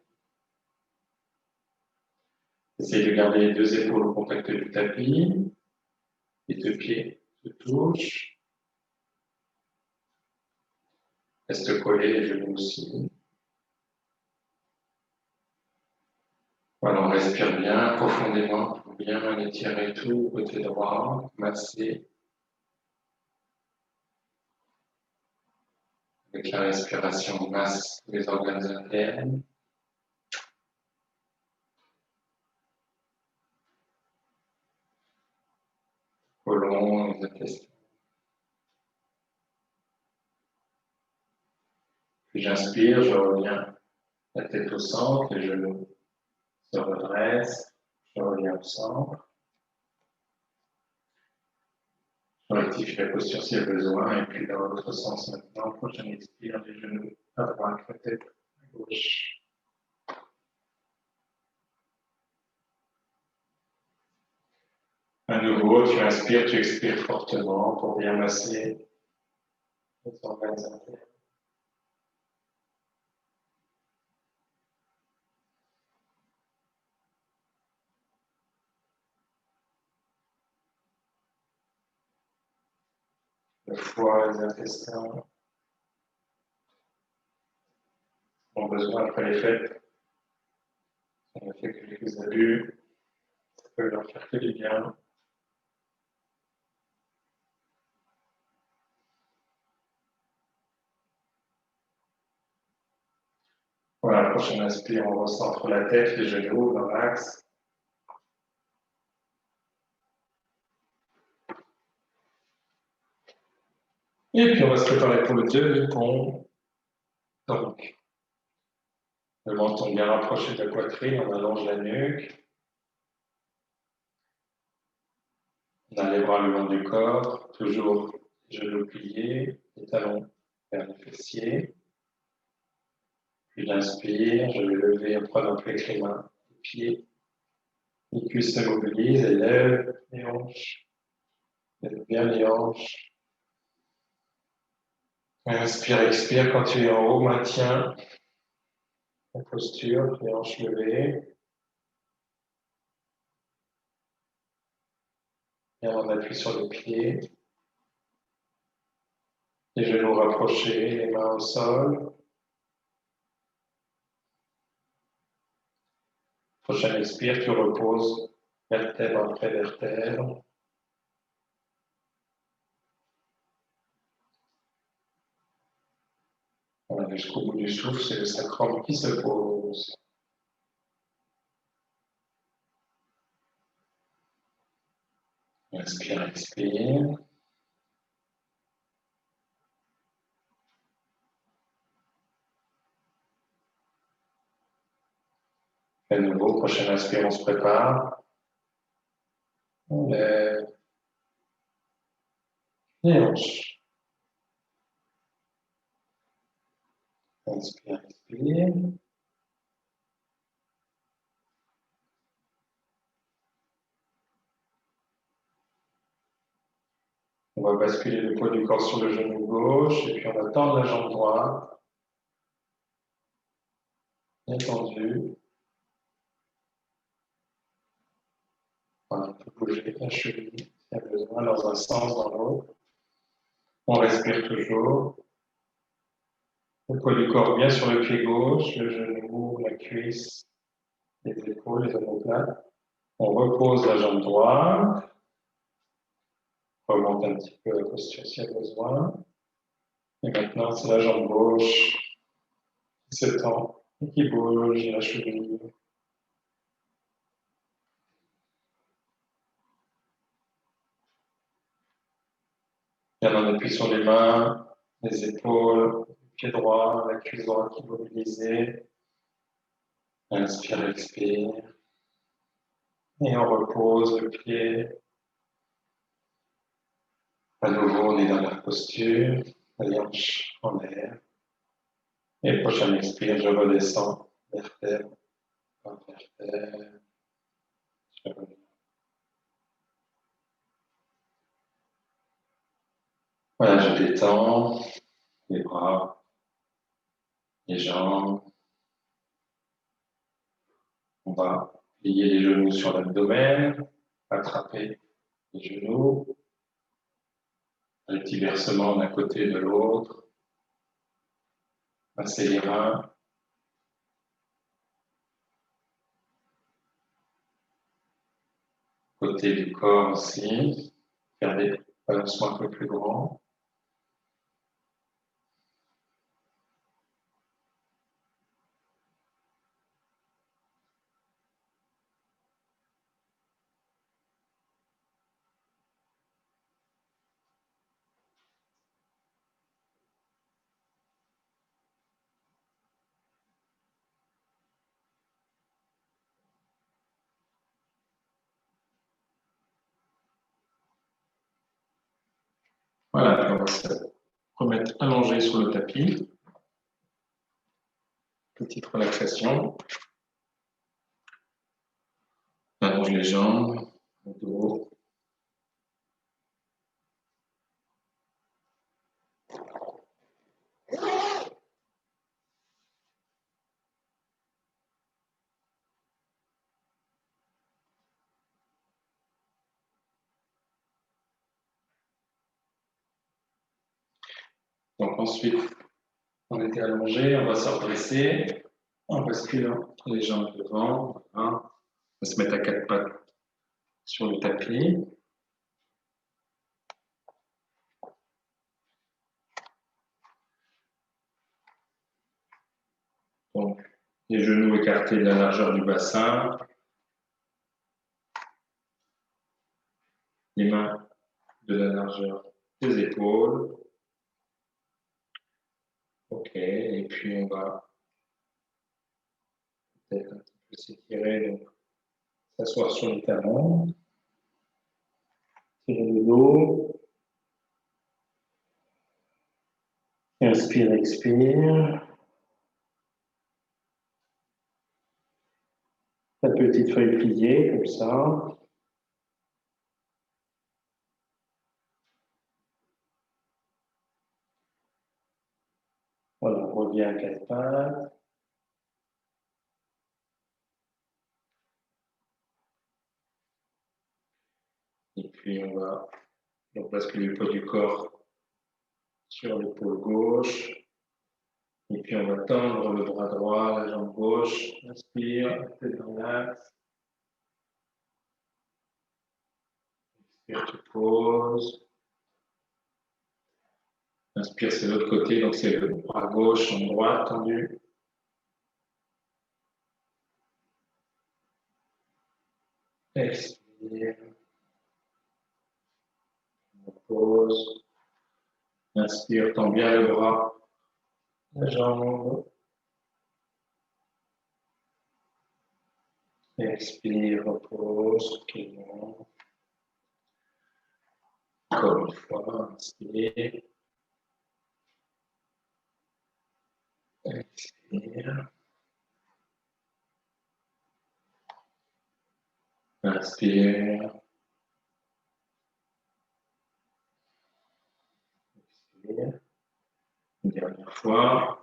Essayez de garder les deux épaules au contact du tapis, les deux pieds se touchent. Reste collé, les genoux aussi. Voilà, on respire bien profondément pour bien étirer tout côté droit, masser. Avec la respiration, on masse les organes internes. Côlon, les intestins. Puis j'inspire, je reviens la tête au centre, les genoux se redressent, je reviens au centre. Je rectifie la posture s'il y a besoin, et puis dans l'autre sens maintenant, prochain expire, les genoux à droite, la tête à gauche. À nouveau, tu inspires, tu expires fortement pour bien masser les organes internes. Le foie, les intestins ont besoin après les fêtes. On a fait quelques abus, ça peut leur faire que du bien. Voilà, prochaine inspire, on recentre la tête, les genoux dans l'axe. Et puis on va se préparer pour le demi-pont. Donc, le menton bien rapproché de la poitrine, on allonge la nuque. On a les bras le long du corps, toujours les genoux pliés, les talons vers les fessiers. Puis j'inspire, je vais lever en prenant avec les mains, les pieds. Les cuisses se mobilisent, élève les hanches. Lève bien les hanches. Inspire, expire. Quand tu es en haut, maintiens la posture, les hanches levées. Et on appuie sur les pieds. Les genoux rapprochés, les mains au sol. Prochaine expire, tu reposes vertèbre après vertèbre. Voilà, jusqu'au bout du souffle, c'est le sacrum qui se pose. Inspire, expire. À nouveau, prochaine inspire, on se prépare. On lève les hanches. Inspire, expire. On va basculer le poids du corps sur le genou gauche et puis on va tendre la jambe droite. Bien tendu. On peut bouger la cheville s'il y a besoin dans un sens, dans l'autre. On respire toujours. Le poids du corps bien sur le pied gauche, le genou, la cuisse, les épaules, les omoplates. On repose la jambe droite. On remonte un petit peu la posture s'il y a besoin. Et maintenant, c'est la jambe gauche qui se tend et qui bouge la cheville. Bien on appuie sur les mains, les épaules, le pied droit, la cuisse droite qui est mobilisée. Inspire, expire. Et on repose le pied. À nouveau, on est dans la posture, les hanches en l'air. Et prochaine expire, je redescends, vertèbre par vertèbre. Je reviens. Voilà, je détends les bras, les jambes. On va plier les genoux sur l'abdomen, attraper les genoux, un petit versement d'un côté et de l'autre, passer les reins, côté du corps aussi, faire des balancements un peu plus grands. Voilà, puis on va se remettre allongé sur le tapis. Petite relaxation. On allonge les jambes, le dos. Donc ensuite, on était allongé, on va se redresser, on bascule les jambes devant, voilà. On va se mettre à quatre pattes sur le tapis. Donc, les genoux écartés de la largeur du bassin, les mains de la largeur des épaules. Ok, et puis on va peut-être un petit peu s'étirer, donc s'asseoir sur les talons, tirer le dos, inspire, expire. La petite feuille pliée, comme ça. Voilà, on revient à quatre pattes. Et puis on va donc basculer le poids du corps sur l'épaule gauche. Et puis on va tendre le bras droit, la jambe gauche. Inspire, tête dans relax. Expire, tu poses. Inspire, c'est l'autre côté, donc c'est le bras gauche, en droite, tendu. Expire. Pose. Inspire, tends bien le bras, la jambe. Expire, repose, tranquillement. Encore une fois, inspire. Expire. Inspire. Expire. Une dernière fois.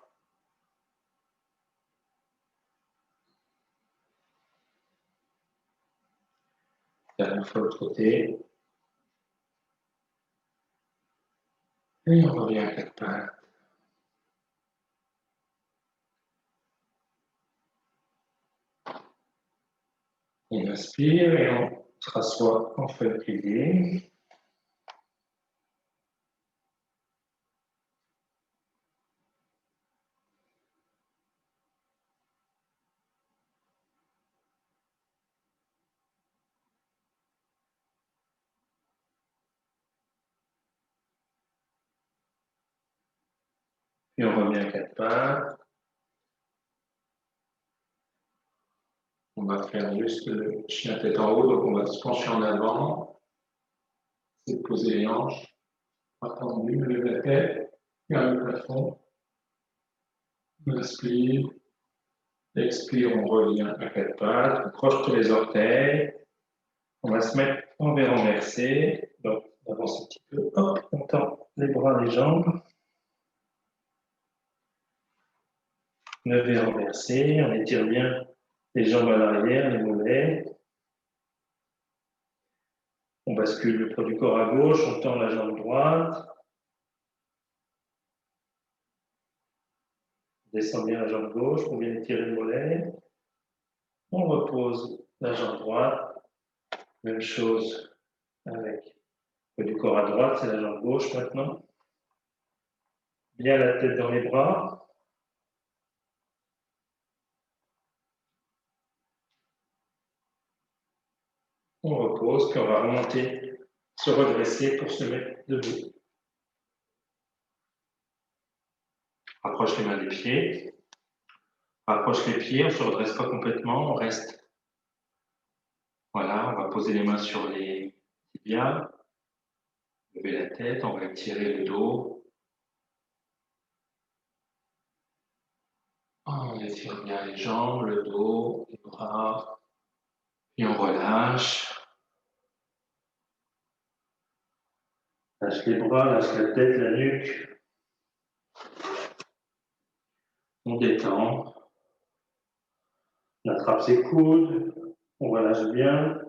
Dernière fois de l'autre côté. Et on revient à quatre pattes. On inspire et on se rassoit en feuille pliée. Puis on revient à quatre pattes. On va faire juste le chien tête en haut, donc on va se pencher en avant. C'est de poser les hanches. Pas tendu, lève la tête, vers le plafond. Inspire. Expire, on revient à quatre pattes. On croche tous les orteils. On va se mettre en V renversé. Donc, on avance un petit peu. Hop, on tend les bras, les jambes. Le V renversé. On étire bien les jambes à l'arrière, les mollets. On bascule le poids du corps à gauche. On tend la jambe droite. On descend bien la jambe gauche. On vient étirer le mollet. On repose la jambe droite. Même chose avec le poids du corps à droite. C'est la jambe gauche maintenant. Bien la tête dans les bras. On repose, puis on va remonter, se redresser pour se mettre debout. Rapproche les mains des pieds. Rapproche les pieds, on ne se redresse pas complètement, on reste. Voilà, on va poser les mains sur les tibias. Lever la tête, on va étirer le dos. On étire bien les jambes, le dos, les bras. Puis on relâche. Lâche les bras, lâche la tête, la nuque. On détend. On attrape ses coudes. On relâche bien.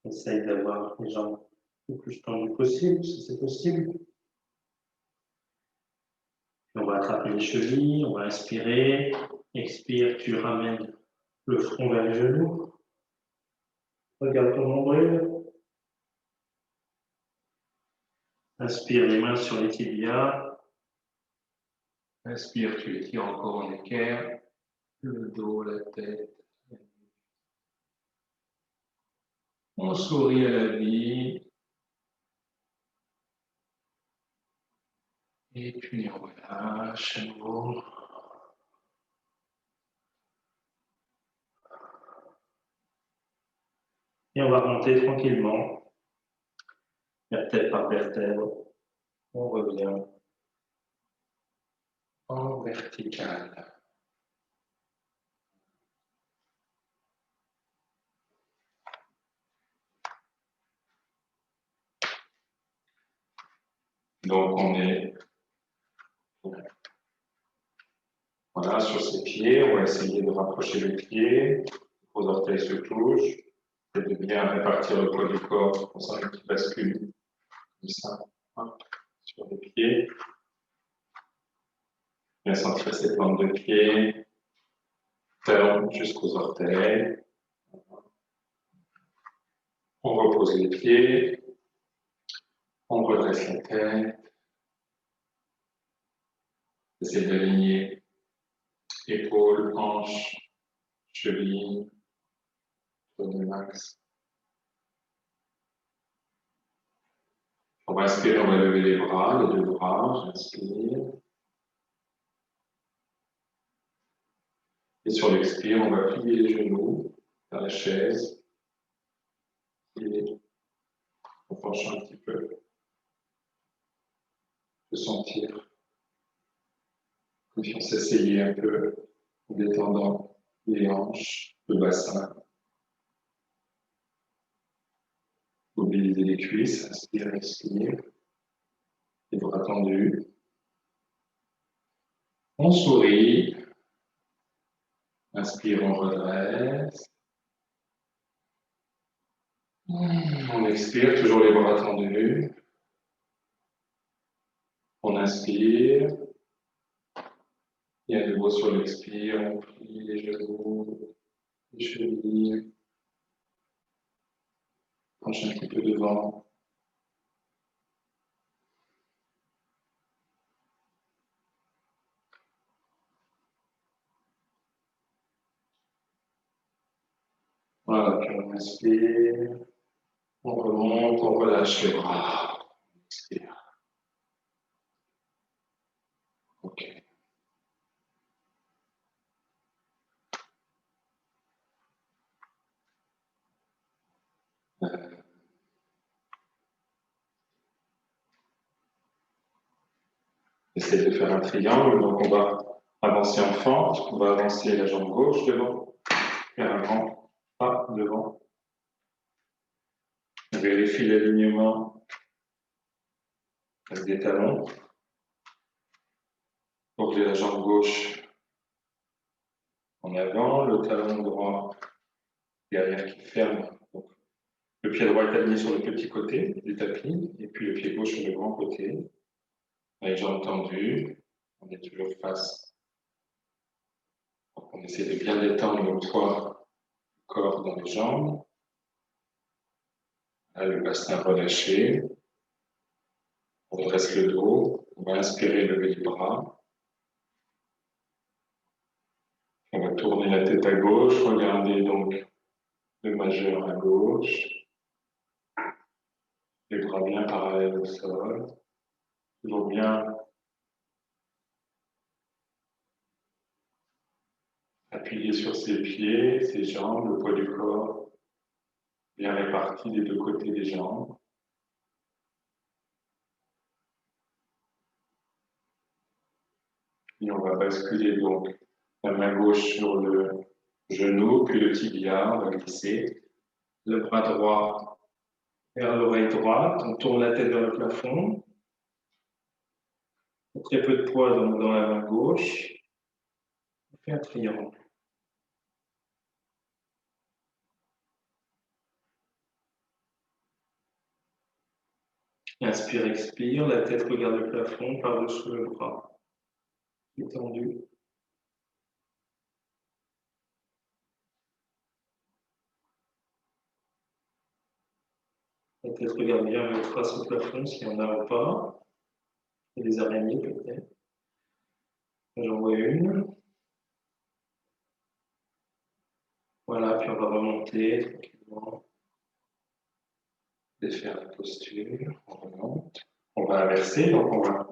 On essaye d'avoir les jambes le plus tendues possible, si c'est possible. On va attraper les chevilles, on va inspirer. Expire, tu ramènes le front vers les genoux. Regarde ton nombril. Inspire, les mains sur les tibias. Inspire, tu étires encore en équerre. Le dos, la tête. On sourit à la vie. Et puis on relâche à nouveau. Et on va remonter tranquillement. Vertèbre par vertèbre. On revient en vertical. Donc on est voilà, sur ses pieds, on va essayer de rapprocher les pieds, les orteils se touchent, et de bien répartir le poids du corps pour ça qu'il bascule comme ça, hop, sur les pieds. Bien sentir ses plantes de pied, talons jusqu'aux orteils. On repose les pieds. On redresse la tête. Essayez d'aligner épaules, hanches, chevilles. Prenez max. On va inspirer, on va lever les bras, les deux bras. J'inspire. Et sur l'expire, on va plier les genoux dans la chaise. Et on penche un petit peu. De sentir comme si on s'asseyait un peu en détendant les hanches, le bassin. Mobiliser les cuisses, inspire, expire. Les bras tendus. On sourit. Inspire, on redresse. On expire, toujours les bras tendus. On inspire. Et à nouveau sur l'expire, on plie les genoux, les chevilles. Penche un petit peu devant. Voilà, puis on inspire. On remonte, on relâche les bras. On expire. Ok. Essayez de faire un triangle, donc on va avancer en fente, on va avancer la jambe gauche devant, faire un grand pas devant. On vérifie l'alignement des talons. Donc j'ai la jambe gauche en avant, le talon droit derrière qui ferme. Donc, le pied droit est aligné sur le petit côté du tapis, et puis le pied gauche sur le grand côté. Les jambes tendues, on est toujours face. Donc, on essaie de bien détendre le poids du corps dans les jambes. Là, le bassin relâché. On redresse le dos. On va inspirer, lever les bras. On va tourner la tête à gauche. Regardez donc le majeur à gauche. Les bras bien parallèles au sol. Toujours bien appuyé sur ses pieds, ses jambes, le poids du corps bien réparti des deux côtés des jambes. Et on va basculer donc la main gauche sur le genou, puis le tibia, on va glisser. Le bras droit vers l'oreille droite, on tourne la tête vers le plafond. Très peu de poids dans la main gauche. On fait un triangle. Inspire, expire, la tête regarde le plafond par-dessous le bras. Étendu. La tête regarde bien le trace au plafond s'il y en a ou pas. Il y a des araignées peut-être. J'en vois une. Voilà, puis on va remonter tranquillement. Défaire la posture. On remonte. On va inverser, donc on va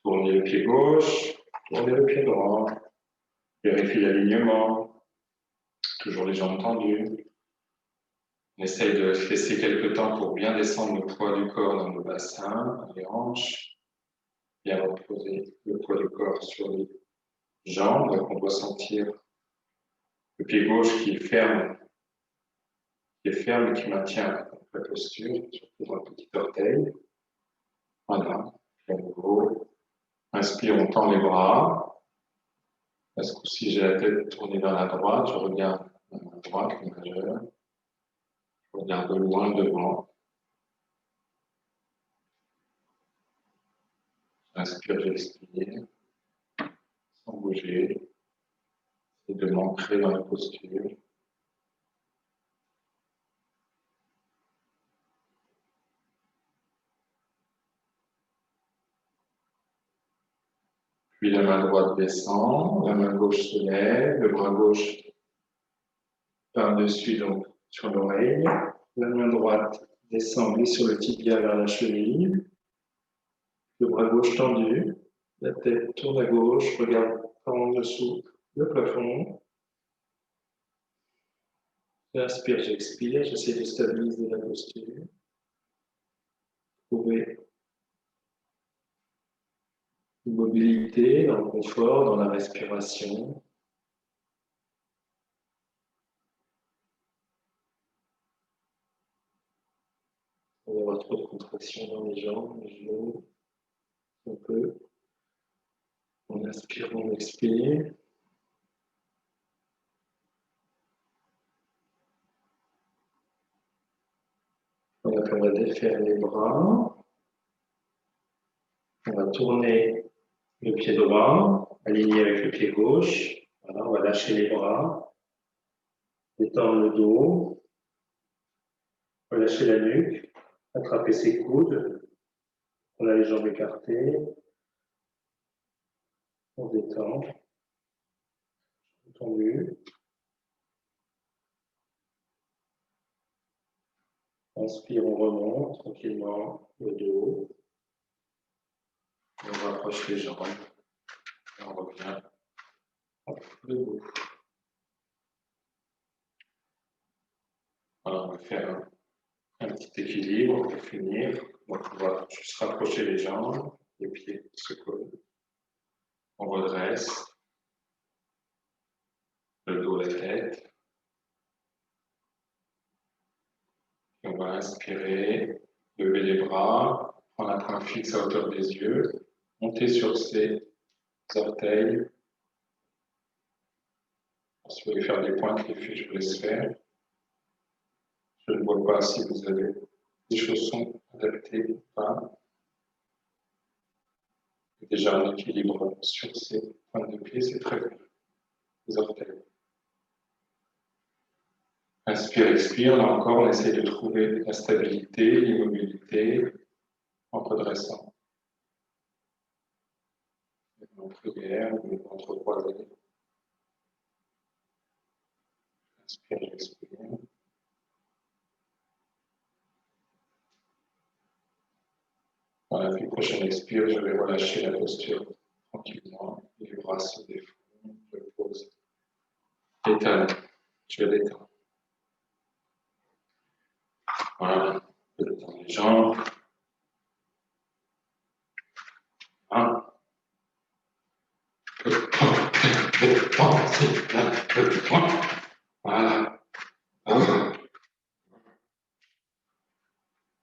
tourner le pied gauche, tourner le pied droit. Vérifier l'alignement. Toujours les jambes tendues. On essaye de laisser quelques temps pour bien descendre le poids du corps dans le bassin, les hanches. Bien reposer le poids du corps sur les jambes. Donc on doit sentir le pied gauche qui est ferme et qui maintient la posture, surtout dans le petit orteil. Voilà. Puis à nouveau, inspire, on tend les bras. À ce coup-ci, j'ai la tête tournée vers la droite. Je regarde à la droite, le majeur. Je regarde loin devant. J'inspire, j'expire. Sans bouger. et de m'ancrer dans la posture. Puis la main droite descend, la main gauche se lève, le bras gauche par-dessus, donc sur l'oreille. La main droite descend, glisse sur le tibia vers la cheville. Le bras gauche tendu, la tête tourne à gauche, regarde par en dessous le plafond. J'inspire, j'expire, j'essaie de stabiliser la posture. Trouver une mobilité dans le confort, dans la respiration. On va avoir trop de contraction dans les jambes, les genoux. On peut. On inspire, on expire. On va défaire les bras. On va tourner le pied droit, aligné avec le pied gauche. Voilà, on va lâcher les bras. Détendre le dos. Relâcher la nuque. Attraper ses coudes. On a les jambes écartées. On détend. Tendu. Inspire, on remonte tranquillement le dos. On rapproche les jambes. Et on revient debout. Alors, on va faire un petit équilibre pour finir. On va pouvoir juste rapprocher les jambes, les pieds se collent. On redresse le dos, la tête. Et on va inspirer, lever les bras, prendre un point fixe à hauteur des yeux, monter sur ses orteils. Si vous voulez faire des pointes, les filles, je vous laisse faire. Je ne vois pas si vous avez des chaussons adaptés ou pas. Déjà un équilibre sur ces pointes de pied, c'est très bien. Les orteils. Inspire, expire. Là encore, on essaie de trouver la stabilité, l'immobilité en redressant. Entre guerre ou entre croisés. Inspire, expire. Voilà, puis prochaine expire, je vais relâcher la posture tranquillement. Les bras se défont, je pose. Étale, je vais détendre. Voilà, je détends les jambes. Un. Voilà.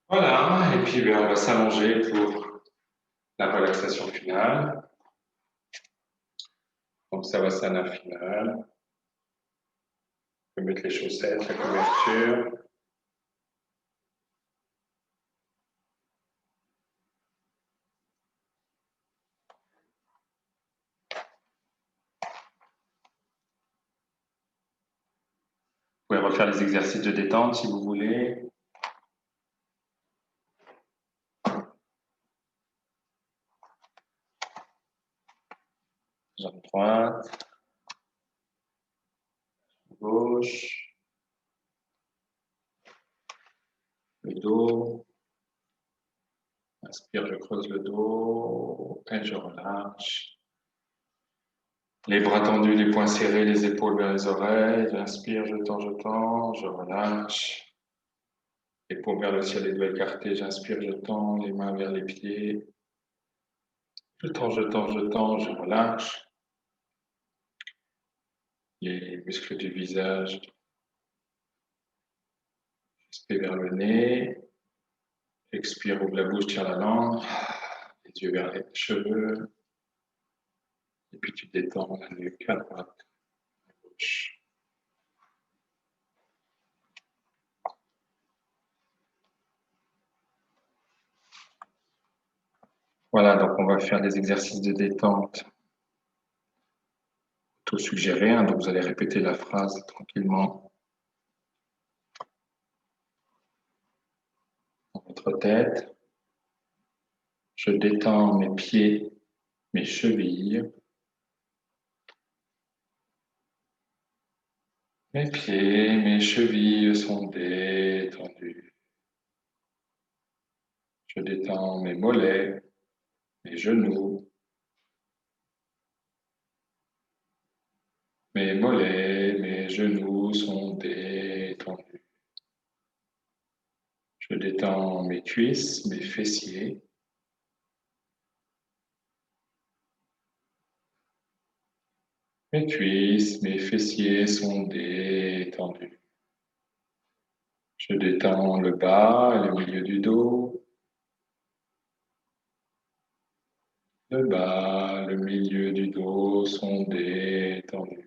Voilà, et puis on va s'allonger pour la relaxation finale. Donc Savasana finale. On peut mettre les chaussettes, la couverture. Vous pouvez refaire les exercices de détente si vous voulez. Jambe droite, gauche, le dos. Inspire, je creuse le dos et je relâche. Les bras tendus, les poings serrés, les épaules vers les oreilles. J'inspire, je tends, je relâche. Les paumes vers le ciel, les doigts écartés. J'inspire, je tends, les mains vers les pieds. Je tends, je relâche. Les muscles du visage. Inspire vers le nez. Expire, ouvre la bouche, tire la langue. Les yeux vers les cheveux. Et puis tu détends la nuque à droite, à gauche. Voilà, donc on va faire des exercices de détente tout suggérer, hein, donc vous allez répéter la phrase tranquillement dans votre tête. Je détends mes pieds, mes chevilles. Mes pieds, mes chevilles sont détendus. Je détends mes mollets, mes genoux. Mes mollets, mes genoux sont détendus. Je détends mes cuisses, mes fessiers. Mes cuisses, mes fessiers sont détendus. Je détends le bas et le milieu du dos. Le bas, le milieu du dos sont détendus.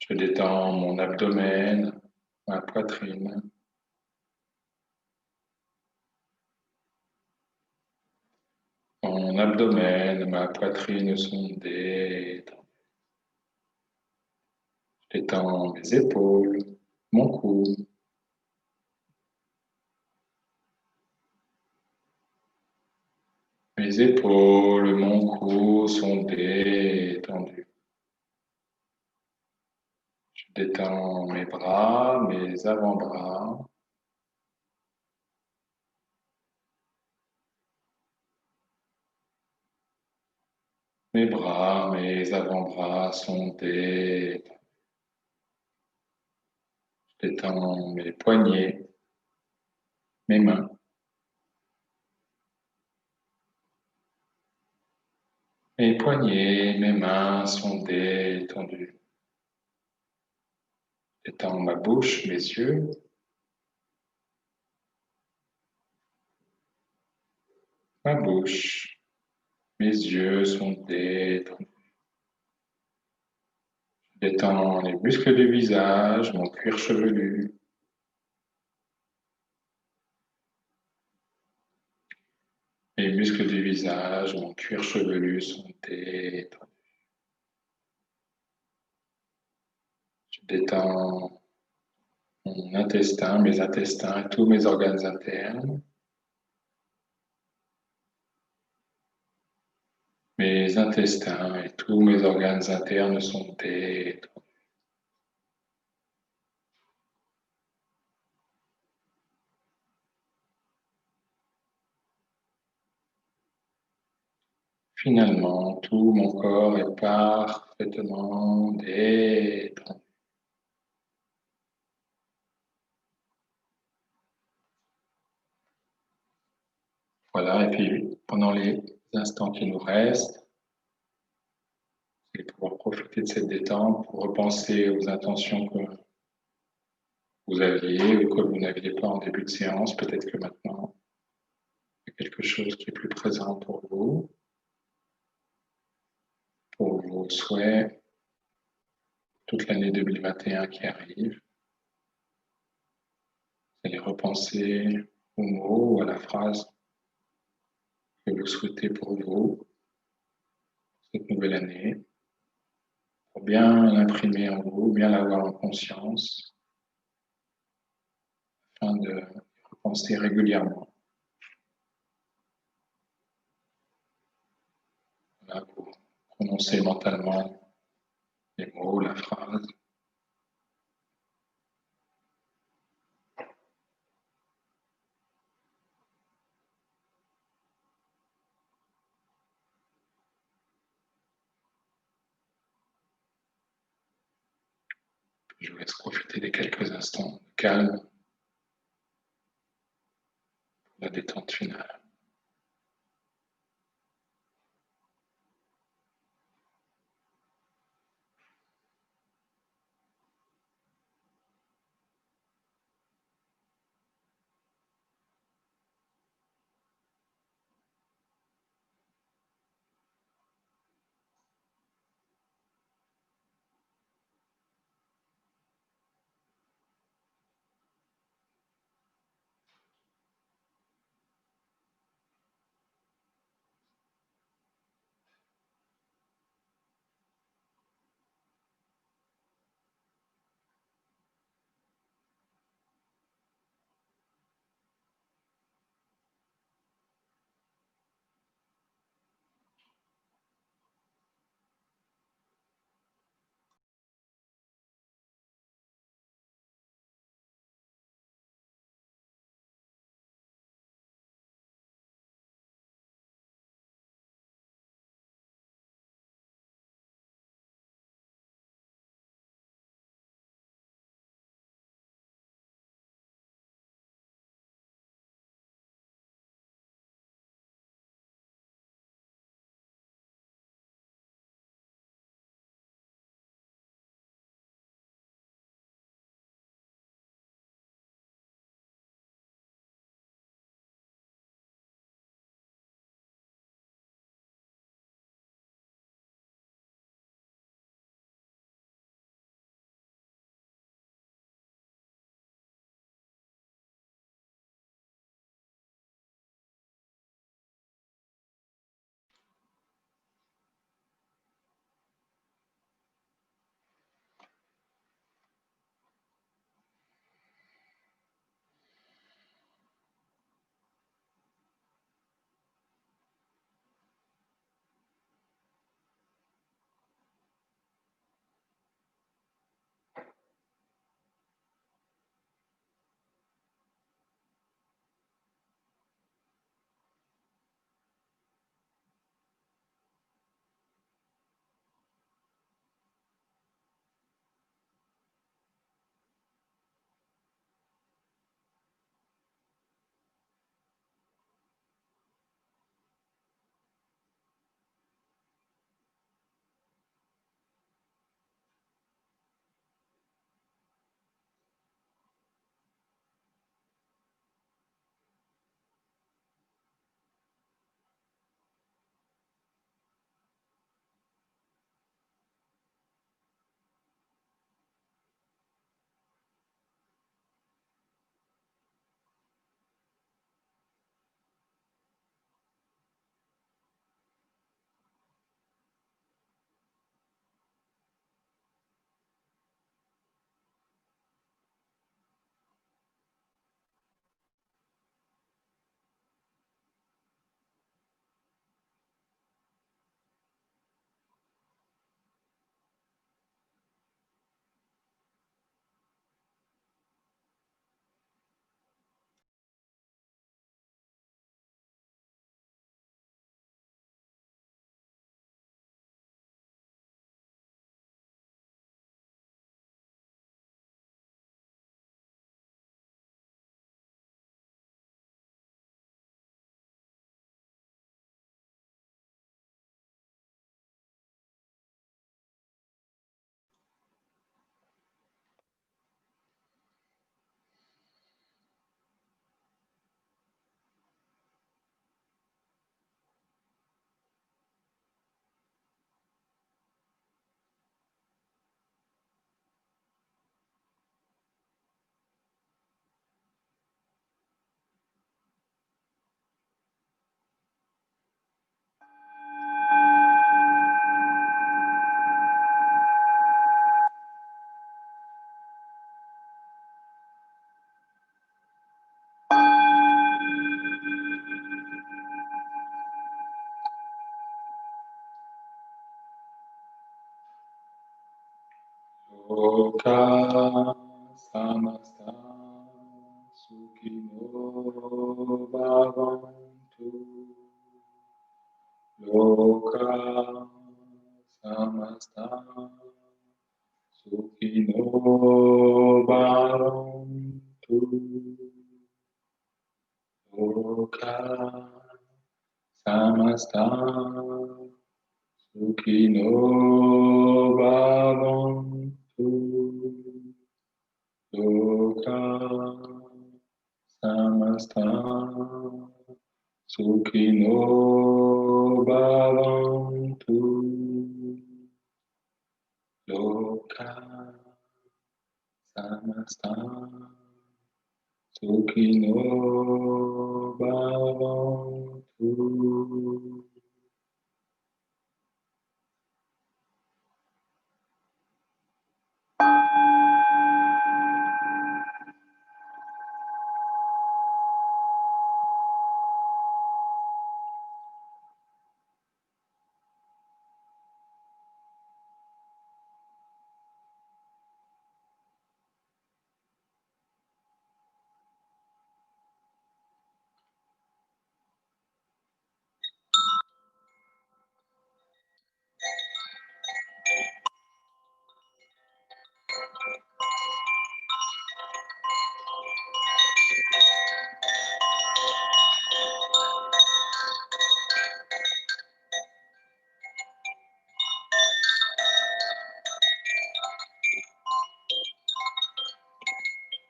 Je détends mon abdomen, ma poitrine. Mon abdomen, ma poitrine sont détendus. Je détends mes épaules, mon cou. Mes épaules, mon cou sont détendus. Je détends mes bras, mes avant-bras. Mes bras, mes avant-bras sont détendus. Je détends mes poignets, mes mains. Mes poignets, mes mains sont détendus. Je détends ma bouche, mes yeux. Ma bouche, mes yeux sont détendus. Je détends les muscles du visage, mon cuir chevelu. Les muscles du visage, mon cuir chevelu sont détendus. Je détends mon intestin, mes intestins et tous mes organes internes. Mes intestins et tous mes organes internes sont détendus. Finalement, tout mon corps est parfaitement détendu. Voilà, et puis pendant les instants qui nous restent, vous allez pouvoir profiter de cette détente pour repenser aux intentions que vous aviez ou que vous n'aviez pas en début de séance. Peut-être que maintenant, il y a quelque chose qui est plus présent pour vos souhaits, toute l'année 2021 qui arrive. Vous allez repenser aux mots ou à la phrase que vous souhaitez pour vous cette nouvelle année, pour bien l'imprimer en vous, bien l'avoir en conscience, afin de repenser régulièrement. Voilà, vous prononcez mentalement les mots, la phrase. Je vous laisse profiter des quelques instants de calme pour la détente finale. Loka samasta sukhino bhavantu. Loka samasta sukhino bhavantu. Loka samasta sukhino bhavantu. Loka samasta sukhino bhavantu. Loka samasta sukhino bhavantu.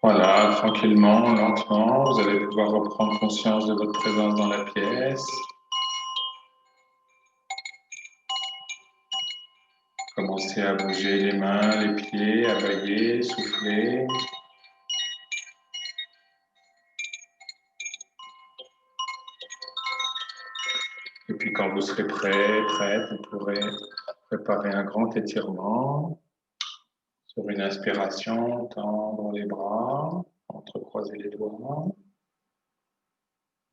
Voilà, tranquillement, lentement, vous allez pouvoir reprendre conscience de votre présence dans la pièce. Commencez à bouger les mains, les pieds, à bailler, souffler. Et puis quand vous serez prêt, prête, vous pourrez préparer un grand étirement. Sur une inspiration, tendre les bras, entrecroiser les doigts.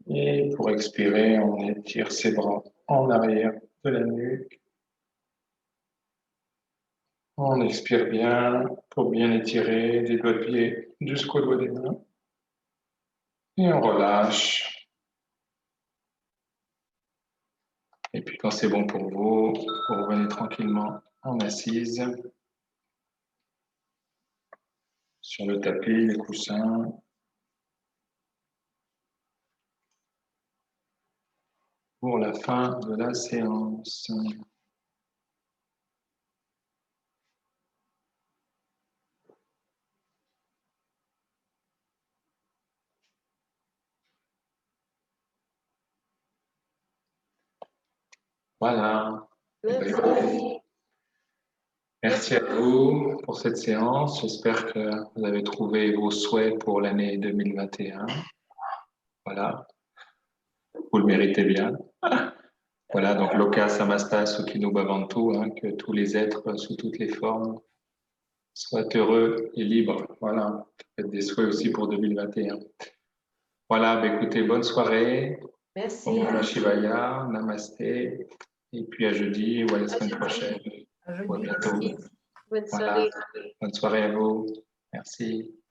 Et pour expirer, on étire ses bras en arrière de la nuque. On expire bien pour bien étirer des doigts de pied jusqu'aux doigts des mains. Et on relâche. Et puis quand c'est bon pour vous revenez tranquillement en assise. Sur le tapis, les coussins. Pour la fin de la séance. Voilà. Merci à vous pour cette séance. J'espère que vous avez trouvé vos souhaits pour l'année 2021. Voilà. Vous le méritez bien. Voilà, donc Loka Samasta Sukhino Bhavantu, hein, que tous les êtres sous toutes les formes soient heureux et libres. Voilà. Faites des souhaits aussi pour 2021. Voilà, bah écoutez, bonne soirée. Merci. Om Namah Shivaya, Namasté. Et puis à jeudi ou à la semaine prochaine. À jeudi. Ou à bientôt. Bonne Voilà. soirée. Bonne soirée à vous. Merci.